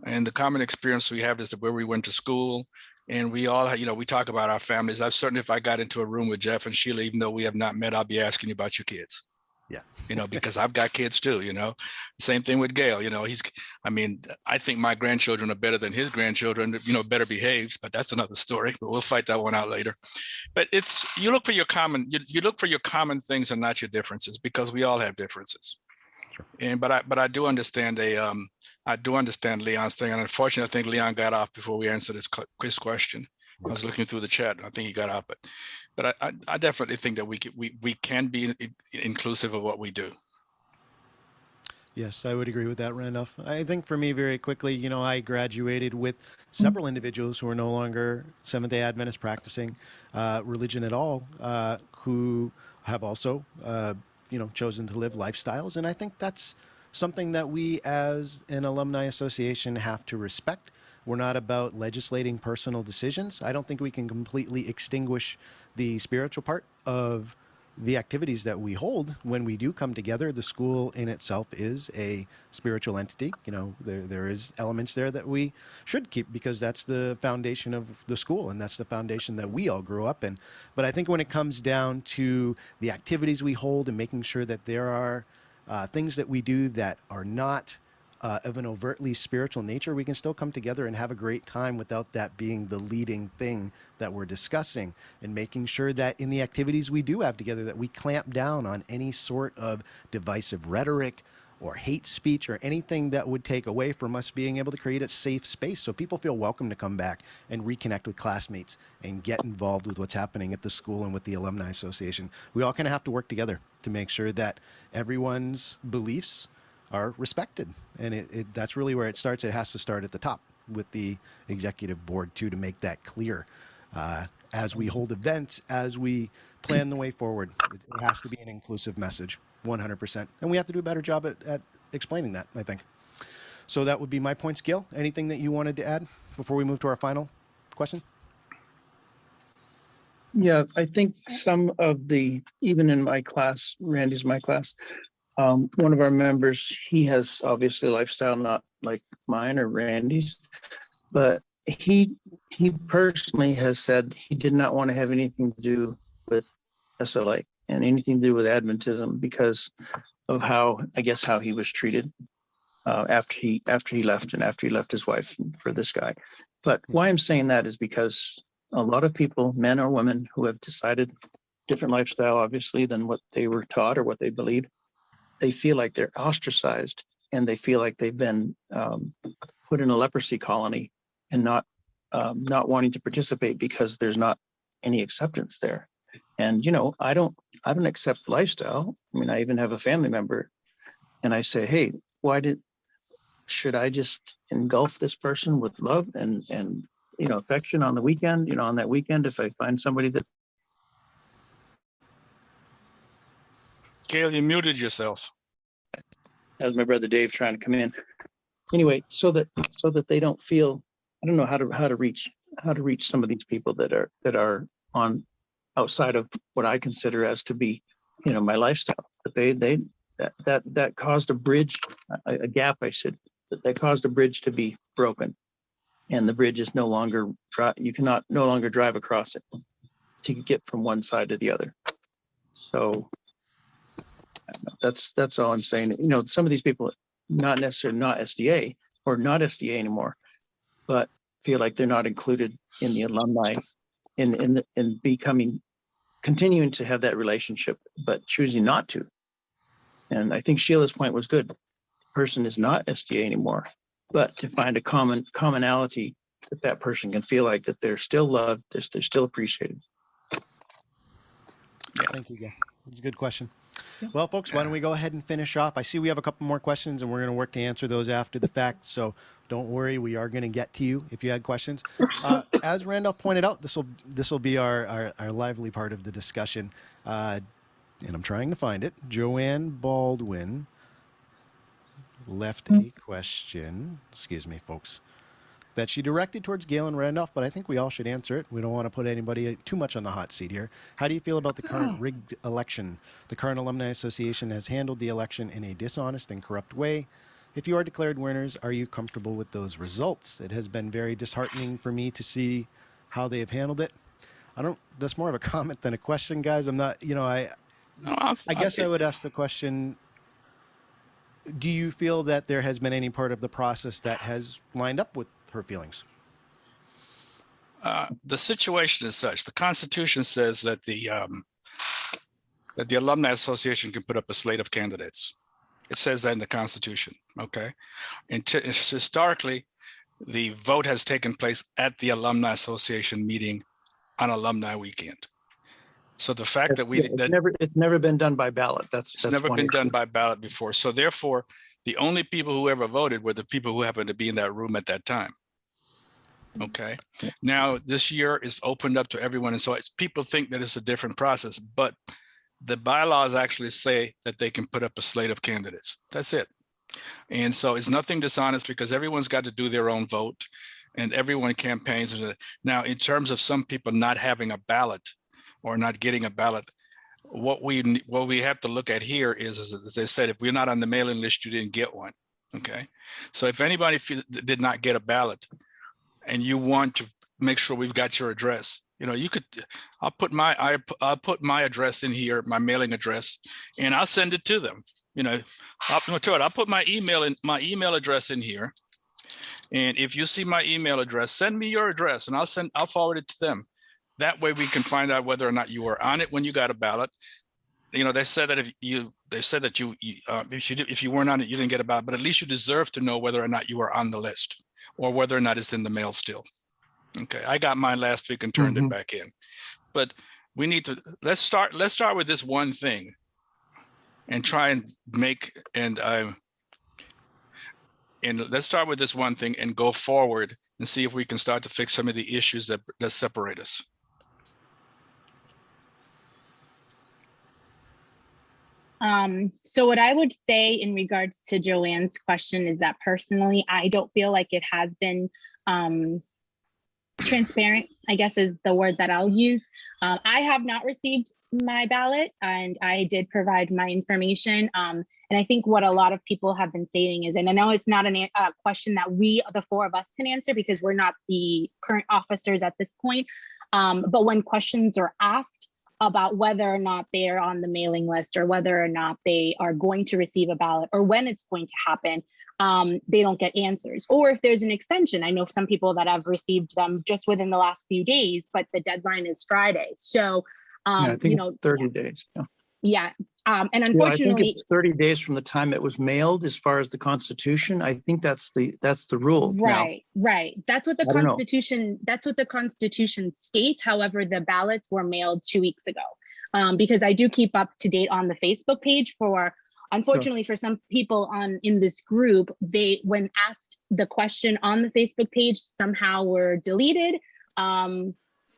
and the common experience we have is that where we went to school, and we all, you know, we talk about our families. I've certainly, if I got into a room with Jeff and Sheila, even though we have not met, I'll be asking you about your kids. Yeah. You know, because I've got kids too, you know. Same thing with Gail, you know, I think my grandchildren are better than his grandchildren, you know, better behaved, but that's another story, but we'll fight that one out later. But you look for your common things and not your differences, because we all have differences. Sure. And, but I do understand Leon's thing. And unfortunately, I think Leon got off before we answered his question. I was looking through the chat. I think he got out, but I definitely think that we can be inclusive of what we do. Yes, I would agree with that, Randolph. I think for me, very quickly, I graduated with several individuals who are no longer Seventh-day Adventist practicing religion at all, who have also, chosen to live lifestyles. And I think that's something that we as an alumni association have to respect. We're not about legislating personal decisions. I don't think we can completely extinguish the spiritual part of the activities that we hold when we do come together. The school in itself is a spiritual entity. There is elements there that we should keep because that's the foundation of the school and that's the foundation that we all grew up in. But I think when it comes down to the activities we hold and making sure that there are things that we do that are not of an overtly spiritual nature, we can still come together and have a great time without that being the leading thing that we're discussing, and making sure that in the activities we do have together that we clamp down on any sort of divisive rhetoric or hate speech or anything that would take away from us being able to create a safe space so people feel welcome to come back and reconnect with classmates and get involved with what's happening at the school and with the Alumni Association. We all kind of have to work together to make sure that everyone's beliefs are respected. And that's really where it starts. It has to start at the top with the executive board too, to make that clear. As we hold events, as we plan the way forward, it has to be an inclusive message, 100%. And we have to do a better job at explaining that, I think. So that would be my points. Gail, anything that you wanted to add before we move to our final question? Yeah, I think some of even in my class, Randy's my class, one of our members, he has obviously a lifestyle not like mine or Randy's, but he personally has said he did not want to have anything to do with SLA and anything to do with Adventism because of how he was treated after he left and after he left his wife for this guy. But why I'm saying that is because a lot of people, men or women, who have decided different lifestyle, obviously, than what they were taught or what they believed, they feel like they're ostracized and they feel like they've been put in a leprosy colony and not wanting to participate because there's not any acceptance there. And I don't accept lifestyle. I mean, I even have a family member, and I say, hey, should I just engulf this person with love and affection on the weekend? On that weekend, if I find somebody that. Gail, you muted yourself. That was my brother Dave trying to come in. Anyway, so that they don't feel, I don't know how to reach some of these people that are on outside of what I consider as to be, my lifestyle. But that caused a bridge, a gap, that caused a bridge to be broken, and the bridge is no longer you cannot no longer drive across it to get from one side to the other. So that's all I'm saying. Some of these people, not necessarily not SDA or not SDA anymore, but feel like they're not included in the alumni in continuing to have that relationship, but choosing not to. And I think Sheila's point was good. The person is not SDA anymore, but to find a commonality that person can feel like that they're still loved, they're still appreciated. Yeah. Thank you, Gail. It's a good question. Well, folks, why don't we go ahead and finish off? I see we have a couple more questions, and we're going to work to answer those after the fact. So don't worry, we are going to get to you if you had questions. As Randolph pointed out, this will be our lively part of the discussion, and I'm trying to find it. Joanne Baldwin left a question. Excuse me, folks. That she directed towards Gail and Randolph, but I think we all should answer it. We don't want to put anybody too much on the hot seat here. How do you feel about the current rigged election? The current Alumni Association has handled the election in a dishonest and corrupt way. If you are declared winners, are you comfortable with those results? It has been very disheartening for me to see how they have handled it. That's more of a comment than a question, guys. I'm not, I guess I would ask the question, do you feel that there has been any part of the process that has lined up with her feelings? The situation is such. The Constitution says that the Alumni Association can put up a slate of candidates. It says that in the Constitution. Okay, and historically, the vote has taken place at the Alumni Association meeting on Alumni Weekend. So the fact that it's never been done by ballot. It's never been done by ballot before. So therefore, The only people who ever voted were the people who happened to be in that room at that time. Okay. Now this year is opened up to everyone. And so people think that it's a different process, but the bylaws actually say that they can put up a slate of candidates. That's it. And so it's nothing dishonest because everyone's got to do their own vote and everyone campaigns. Now, in terms of some people not having a ballot or not getting a ballot, what we have to look at here is, as I said, if we're not on the mailing list, you didn't get one. Okay. So if anybody did not get a ballot and you want to make sure we've got your address, you know, you could, I'll put my address in here, my mailing address, and I'll send it to them. You know, I'll put my email address in here. And if you see my email address, send me your address and I'll forward it to them. That way we can find out whether or not you were on it when you got a ballot. You know, they said that if you weren't on it, you didn't get a ballot, but at least you deserve to know whether or not you were on the list or whether or not it's in the mail still. Okay, I got mine last week and turned it back in. But we need to, let's start with this one thing and try and let's start with this one thing and go forward and see if we can start to fix some of the issues that separate us. So what I would say in regards to Joanne's question is that personally, I don't feel like it has been transparent, I guess is the word that I'll use. I have not received my ballot and I did provide my information. And I think what a lot of people have been saying is, and I know it's not a question that the four of us can answer because we're not the current officers at this point. But when questions are asked about whether or not they are on the mailing list or whether or not they are going to receive a ballot or when it's going to happen, they don't get answers. Or if there's an extension, I know some people that have received them just within the last few days, but the deadline is Friday. So, I think 30 days. Yeah. And unfortunately, I think it's 30 days from the time it was mailed as far as the Constitution. I think that's the rule. Right, now. right. That's what the Constitution states. However, the ballots were mailed 2 weeks ago. Because I do keep up to date on the Facebook page unfortunately, for some people in this group, when asked the question on the Facebook page, somehow were deleted,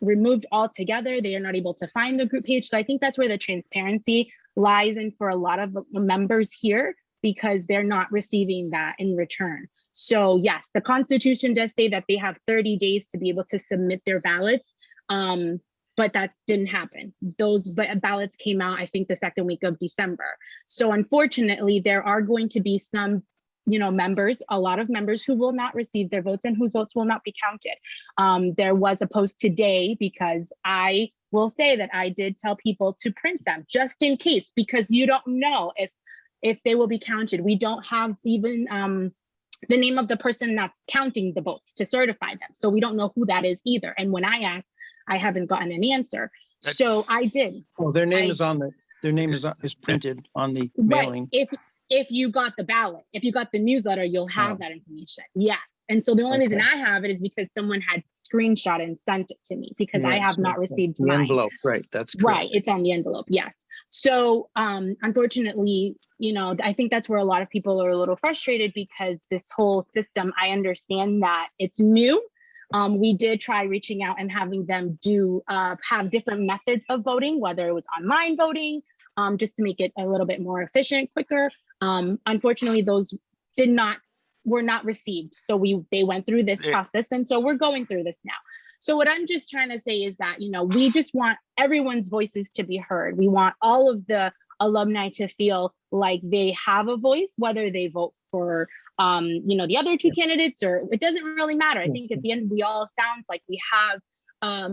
removed altogether. They are not able to find the group page. So I think that's where the transparency lies in for a lot of members here, because they're not receiving that in return. So yes, the Constitution does say that they have 30 days to be able to submit their ballots. But that didn't happen. Those ballots came out, I think, the second week of December. So unfortunately, there are going to be some members, a lot of members who will not receive their votes and whose votes will not be counted. There was a post today, because I will say that I did tell people to print them just in case, because you don't know if they will be counted. We don't have even the name of the person that's counting the votes to certify them. So we don't know who that is either. And when I asked, I haven't gotten an answer. So I did. Oh, their name is printed on the mailing. Right. If you got the ballot, if you got the newsletter, you'll have that information. Yes. And so the only reason I have it is because someone had screenshot and sent it to me, because I have not received the envelope. Right. That's correct. Right. It's on the envelope. Yes. So unfortunately, I think that's where a lot of people are a little frustrated, because this whole system, I understand that it's new. We did try reaching out and having them have different methods of voting, whether it was online voting, just to make it a little bit more efficient, quicker. Unfortunately, those were not received. So they went through this process. And so we're going through this now. So what I'm just trying to say is that, we just want everyone's voices to be heard. We want all of the alumni to feel like they have a voice, whether they vote for, the other two candidates, or it doesn't really matter. I think at the end, we all sound like we have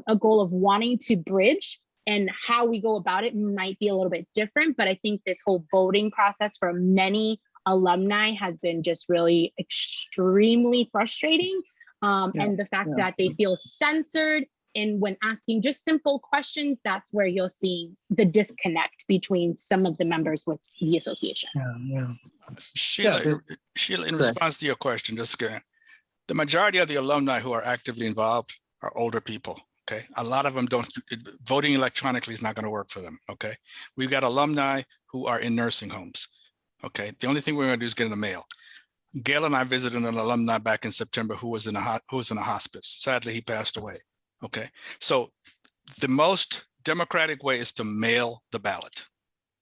a goal of wanting to bridge, and how we go about it might be a little bit different. But I think this whole voting process for many alumni has been just really extremely frustrating. And the fact that they feel censored, and when asking just simple questions, that's where you'll see the disconnect between some of the members with the association. Sheila, in response to your question, the majority of the alumni who are actively involved are older people. Okay, a lot of them voting electronically is not going to work for them. Okay, we've got alumni who are in nursing homes. Okay. The only thing we're going to do is get in the mail. Gail and I visited an alumni back in September who was in a hospice. Sadly, he passed away. Okay. So the most democratic way is to mail the ballot.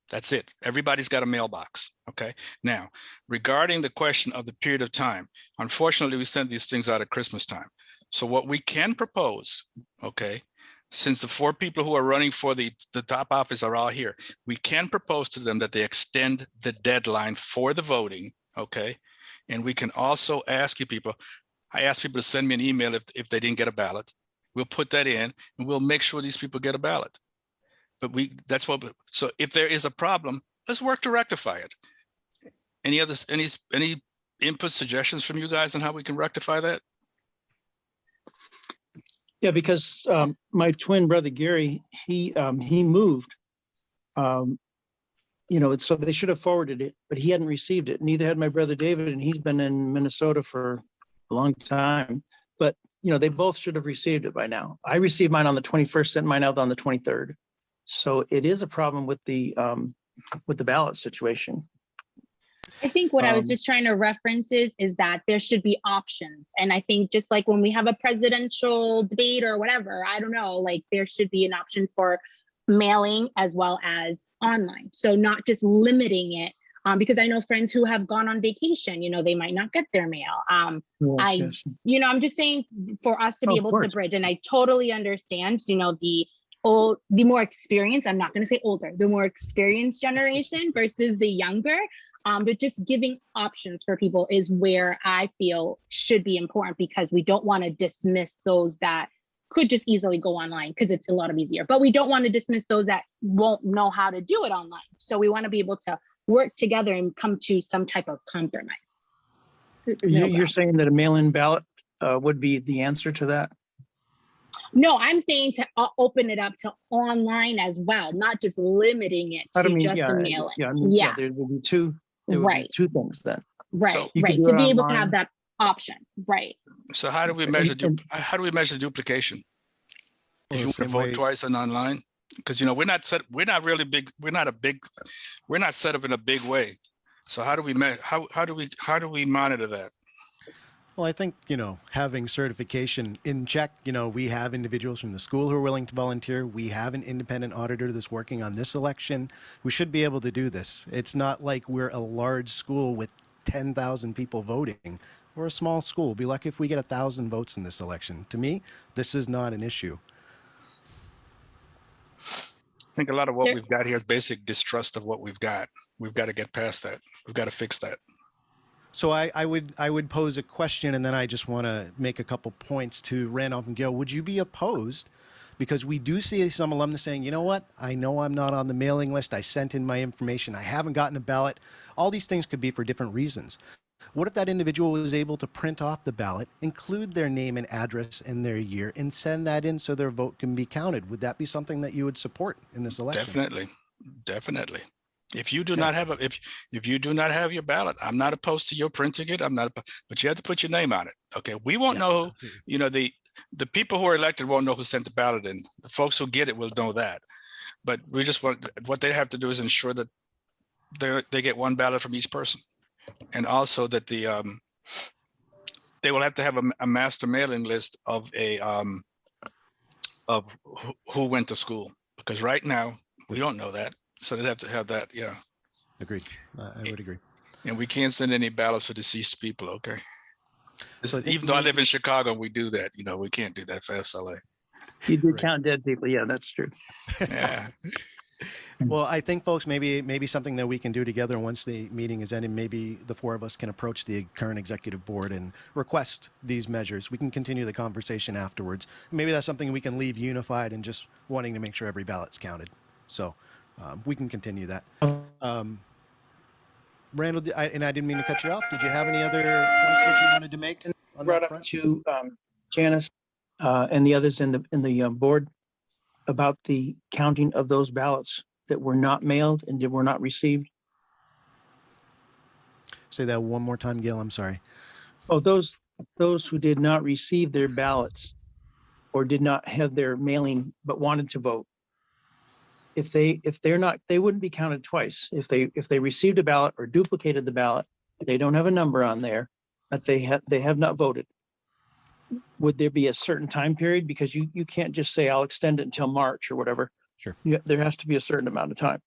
That's it. Everybody's got a mailbox. Okay. Now, regarding the question of the period of time, unfortunately, we send these things out at Christmas time. So what we can propose, okay, since the 4 people who are running for the top office are all here, we can propose to them that they extend the deadline for the voting. Okay. And we can also ask you people, I ask people to send me an email if they didn't get a ballot. We'll put that in and we'll make sure these people get a ballot. But so if there is a problem, let's work to rectify it. Any input, suggestions from you guys on how we can rectify that? Yeah, because my twin brother Gary, he moved, so they should have forwarded it, but he hadn't received it. Neither had my brother David, and he's been in Minnesota for a long time. But they both should have received it by now. I received mine on the 21st, sent mine out on the 23rd. So it is a problem with the ballot situation. I think what I was just trying to reference is that there should be options. And I think just like when we have a presidential debate or whatever, I don't know, like there should be an option for mailing as well as online. So not just limiting it, because I know friends who have gone on vacation, they might not get their mail. Yes. I'm just saying for us to be able to bridge, and I totally understand, the more experienced, I'm not going to say older, the more experienced generation versus the younger. But just giving options for people is where I feel should be important, because we don't want to dismiss those that could just easily go online because it's a lot easier. But we don't want to dismiss those that won't know how to do it online. So we want to be able to work together and come to some type of compromise. You're saying that a mail-in ballot would be the answer to that? No, I'm saying to open it up to online as well, not just limiting it to a mail-in. Yeah, there would be two. Right. Two things then. Right. So right. To be able to have that option. Right. So how do we measure duplication? If you want to vote twice and online, because we're not set up in a big way. So how do we monitor that? Well, I think, having certification in check, we have individuals from the school who are willing to volunteer. We have an independent auditor that's working on this election. We should be able to do this. It's not like we're a large school with 10,000 people voting. We're a small school. We'll be lucky if we get 1,000 votes in this election. To me, this is not an issue. I think a lot of what we've got here is basic distrust of what we've got. We've got to get past that. We've got to fix that. So I would pose a question, and then I just want to make a couple points to Randolph and Gail. Would you be opposed? Because we do see some alumni saying, you know what, I know I'm not on the mailing list. I sent in my information. I haven't gotten a ballot. All these things could be for different reasons. What if that individual was able to print off the ballot, include their name and address and their year, and send that in so their vote can be counted? Would that be something that you would support in this election? Definitely. If you do not have if you do not have your ballot, I'm not opposed to your printing it. But you have to put your name on it. Okay. We won't know, the people who are elected won't know who sent the ballot in. The folks who get it will know that. But we just what they have to do is ensure that they get one ballot from each person. And also that they will have to have a master mailing list of who went to school, because right now we don't know that. So they'd have to have that. Yeah. Agreed. I would agree. And we can't send any ballots for deceased people. Okay. Even though I live in Chicago, we do that. We can't do that for SLA. You do count dead people. Yeah, that's true. Yeah. Well, I think, folks, maybe something that we can do together once the meeting is ended, maybe the 4 of us can approach the current executive board and request these measures. We can continue the conversation afterwards. Maybe that's something we can leave unified and just wanting to make sure every ballot's counted. So we can continue that. Randall, and I didn't mean to cut you off. Did you have any other points that you wanted to make on brought that up front? To Janice and the others in the board about the counting of those ballots that were not mailed and were not received? Say that one more time, Gail. I'm sorry. Oh, those who did not receive their ballots or did not have their mailing but wanted to vote. they're not, they wouldn't be counted twice. If they received a ballot or duplicated the ballot, they don't have a number on there, but they have not voted. Would there be a certain time period? Because you can't just say I'll extend it until March or whatever. Sure. There has to be a certain amount of time.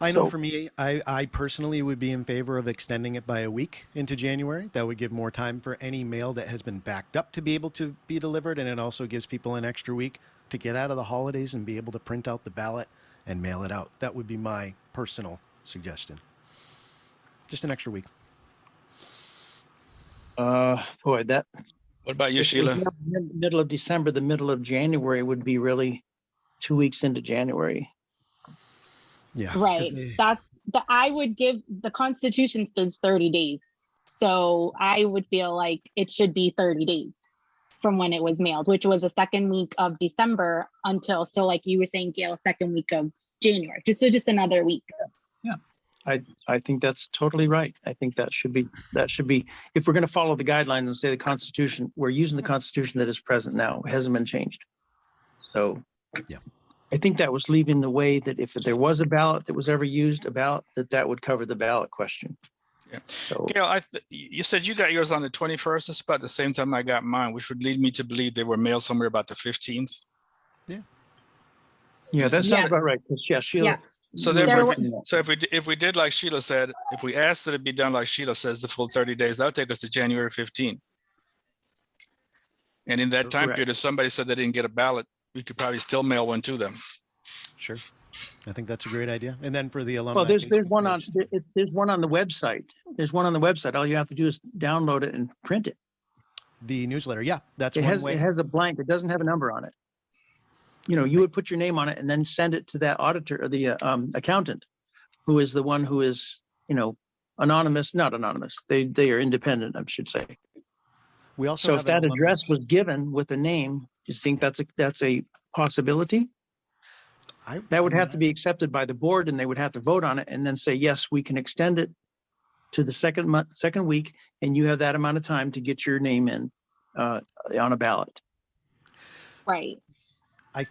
I know for me, I personally would be in favor of extending it by a week into January. That would give more time for any mail that has been backed up to be able to be delivered. And it also gives people an extra week to get out of the holidays and be able to print out the ballot and mail it out. That would be my personal suggestion. Just an extra week. Boy, that. What about you, Sheila? Middle of December, the middle of January would be really 2 weeks into January. Yeah. Right. I would give, the Constitution says 30 days. So I would feel like it should be 30 days from when it was mailed, which was the second week of December until, so like you were saying, Gail, second week of January, just another week. Yeah. I think that's totally right. I think that should be, if we're going to follow the guidelines and say the Constitution, we're using the Constitution that is present now. It hasn't been changed. So yeah, I think that was leaving the way that if there was a ballot that was ever used, that would cover the ballot question. Yeah. So, Gail, you said you got yours on the 21st. It's about the same time I got mine, which would lead me to believe they were mailed somewhere about the 15th. Yeah, that sounds about right. Yeah, Sheila. Yeah. So therefore, if we did like Sheila said, if we asked that it be done like Sheila says, the full 30 days, that would take us to January 15th. And in that time period, if somebody said they didn't get a ballot, we could probably still mail one to them. Sure. I think that's a great idea. And then for the alumni, well, there's one on the website. There's one on the website. All you have to do is download it and print it. The newsletter, yeah, that's one way. It has a blank. It doesn't have a number on it. You know, you would put your name on it and then send it to that auditor or the accountant, who is the one who is, anonymous, not anonymous. They are independent, I should say. We also so if that address was given with a name, do you think that's a possibility? That would have to be accepted by the board, and they would have to vote on it and then say, yes, we can extend it to the second week, and you have that amount of time to get your name in on a ballot. Right. I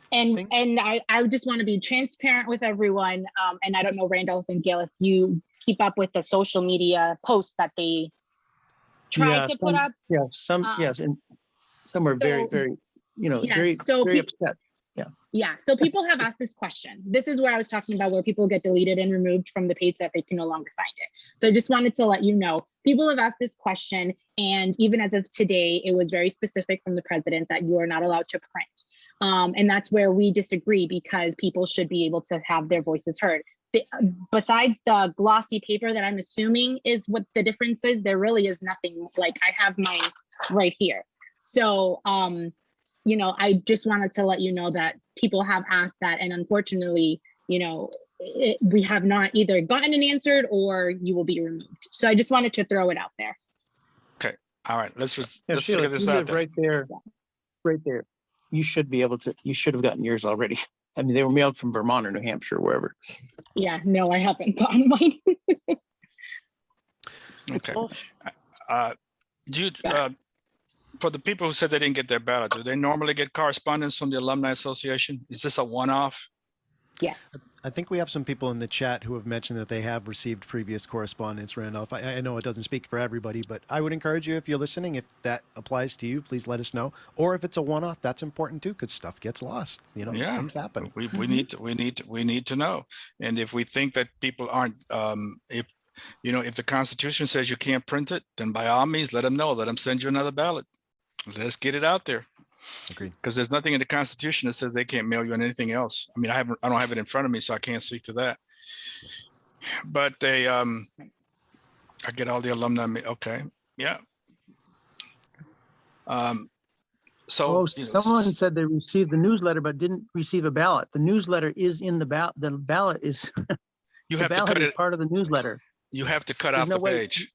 just want to be transparent with everyone. And I don't know, Randolph and Gail, if you keep up with the social media posts that they tried to put up. Yes, and some are very, very, very upset. Yeah. So people have asked this question. This is where I was talking about where people get deleted and removed from the page that they can no longer find it. So I just wanted to let you know, people have asked this question. And even as of today, it was very specific from the president that you are not allowed to print. And that's where we disagree, because people should be able to have their voices heard. Besides the glossy paper that I'm assuming is what the difference is, there really is nothing. Like, I have mine right here. So, I just wanted to let you know that people have asked that. And unfortunately, we have not either gotten an answer or you will be removed. So I just wanted to throw it out there. Okay. All right. Let's Sheila, figure this out. Right there. You should have gotten yours already. I mean, they were mailed from Vermont or New Hampshire, wherever. Yeah, no, I haven't gotten mine. Okay. For the people who said they didn't get their ballot, do they normally get correspondence from the Alumni Association? Is this a one-off? Yes. I think we have some people in the chat who have mentioned that they have received previous correspondence, Randolph. I know it doesn't speak for everybody, but I would encourage you, if you're listening, if that applies to you, please let us know. Or if it's a one-off, that's important too, because stuff gets lost. Things happen. We need to know. And if we think that people aren't, if the Constitution says you can't print it, then by all means, let them know. Let them send you another ballot. Let's get it out there. Agreed. Because there's nothing in the Constitution that says they can't mail you on anything else. I mean, I don't have it in front of me, so I can't speak to that. But they, I get all the alumni. Okay, yeah. Someone said they received the newsletter but didn't receive a ballot. The newsletter is in the ballot. The ballot is. You have to cut it. Part of the newsletter. You have to cut off the page.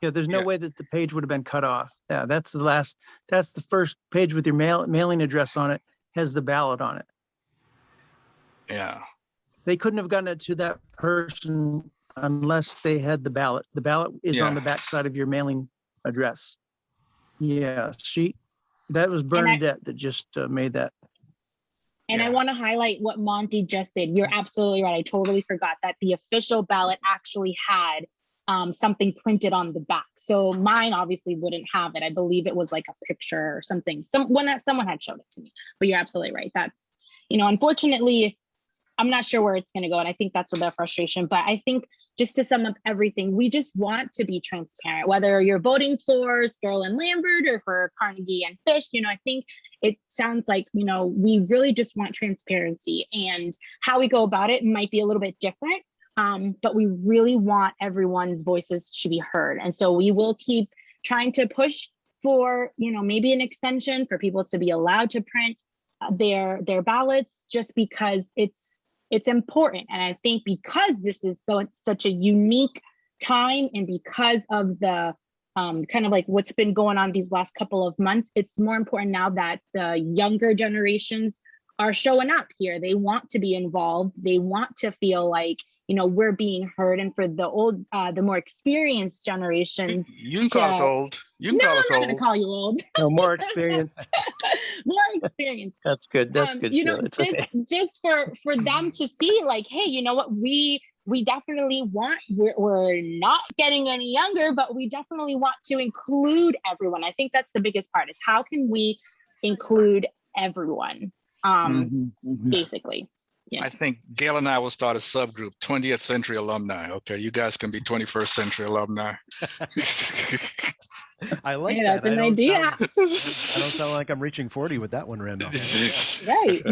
Yeah, there's no way that the page would have been cut off. Yeah, that's the first page with your mailing address on it, has the ballot on it. Yeah. They couldn't have gotten it to that person unless they had the ballot. The ballot is on the back side of your mailing address. Yeah, that was Bernadette that just made that. And I Yeah. want to highlight what Monty just said. You're absolutely right. I totally forgot that the official ballot actually had something printed on the back. So mine obviously wouldn't have it. I believe it was like a picture or something. Someone had showed it to me. But you're absolutely right. That's, unfortunately, I'm not sure where it's going to go. And I think that's with the frustration. But I think just to sum up everything, we just want to be transparent, whether you're voting for Sterlin Lambert or for Carnegie and Fish. I think it sounds like, we really just want transparency, and how we go about it might be a little bit different. But we really want everyone's voices to be heard. And so we will keep trying to push for, maybe an extension for people to be allowed to print their ballots, just because it's important. And I think because this is such a unique time, and because of the kind of like what's been going on these last couple of months, it's more important now that the younger generations are showing up here. They want to be involved. They want to feel like, we're being heard. And for the old, the more experienced generations, You can call us old. You can call us I'm not old. going to call you old. No more experience. More experience. That's good. That's good. Sheila. It's okay. Just for them to see, like, hey, you know what, we definitely want, we're not getting any younger, but we definitely want to include everyone. I think that's the biggest part, is how can we include everyone, basically. Yeah. I think Gail and I will start a subgroup, 20th century alumni. Okay, you guys can be 21st century alumni. I like Hey, that. that's an idea. I don't sound like I'm reaching 40 with that one, Randolph. Right.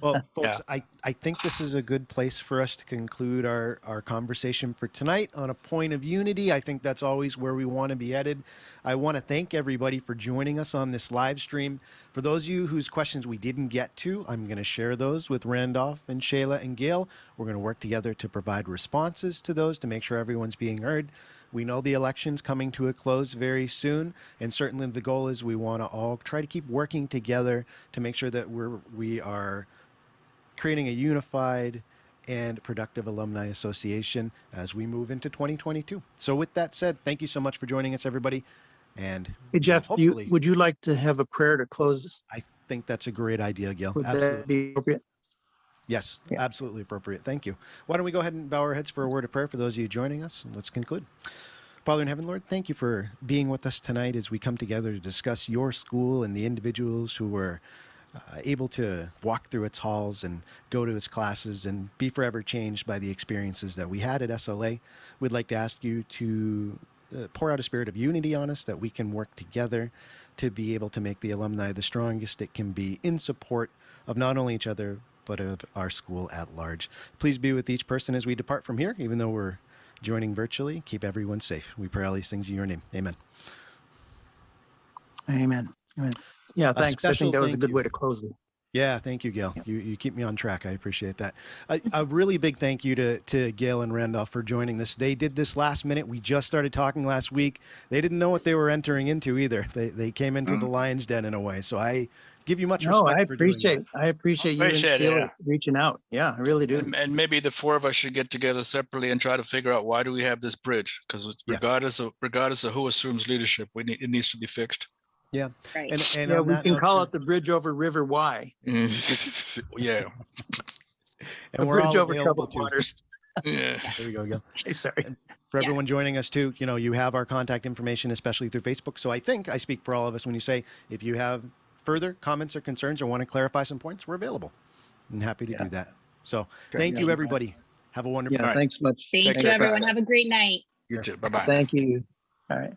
Well, folks, I think this is a good place for us to conclude our conversation for tonight on a point of unity. I think that's always where we want to be headed. I want to thank everybody for joining us on this live stream. For those of you whose questions we didn't get to, I'm going to share those with Randolph and Sheila and Gail. We're going to work together to provide responses to those to make sure everyone's being heard. We know the election's coming to a close very soon, and certainly the goal is we want to all try to keep working together to make sure that we are creating a unified and productive alumni association as we move into 2022. So with that said, thank you so much for joining us, everybody. And Hey, Jeff, hopefully, would you like to have a prayer to close this? I think that's a great idea, Gail. Would Absolutely. that be appropriate? Yes, Yeah. absolutely appropriate. Thank you. Why don't we go ahead and bow our heads for a word of prayer for those of you joining us, and let's conclude. Father in heaven, Lord, thank you for being with us tonight as we come together to discuss your school and the individuals who were able to walk through its halls and go to its classes and be forever changed by the experiences that we had at SLA. We'd like to ask you to pour out a spirit of unity on us, that we can work together to be able to make the alumni the strongest it can be in support of not only each other, but of our school at large. Please be with each person as we depart from here, even though we're joining virtually. Keep everyone safe. We pray all these things in your name. Amen. Amen. Amen. Yeah, thanks. I special think that was a thank good you. way to close it. Yeah, thank you, Gail. Yeah. You keep me on track. I appreciate that. A really big thank you to Gail and Randolph for joining this. They did this last minute. We just started talking last week. They didn't know what they were entering into either. They came into the lion's den in a way. So I give you much respect for doing that. I appreciate you and Sheila reaching out. Yeah, I really do. And maybe the four of us should get together separately and try to figure out, why do we have this bridge? Because regardless of who assumes leadership, it needs to be fixed. Yeah. Right. And Yeah, on we that can note, call too, it the bridge over River Y. Yeah. and The we're bridge all over available troubled too. waters. Yeah. There you go, Gail. Okay, sorry. For everyone joining us too, you have our contact information, especially through Facebook. So I think I speak for all of us when you say, if you have further comments or concerns or want to clarify some points, we're available. I'm happy to do that. So thank you, everybody. Have a wonderful night. Thanks much. Thank you, everyone. Have a great night. You too. Bye-bye. Thank you. All right.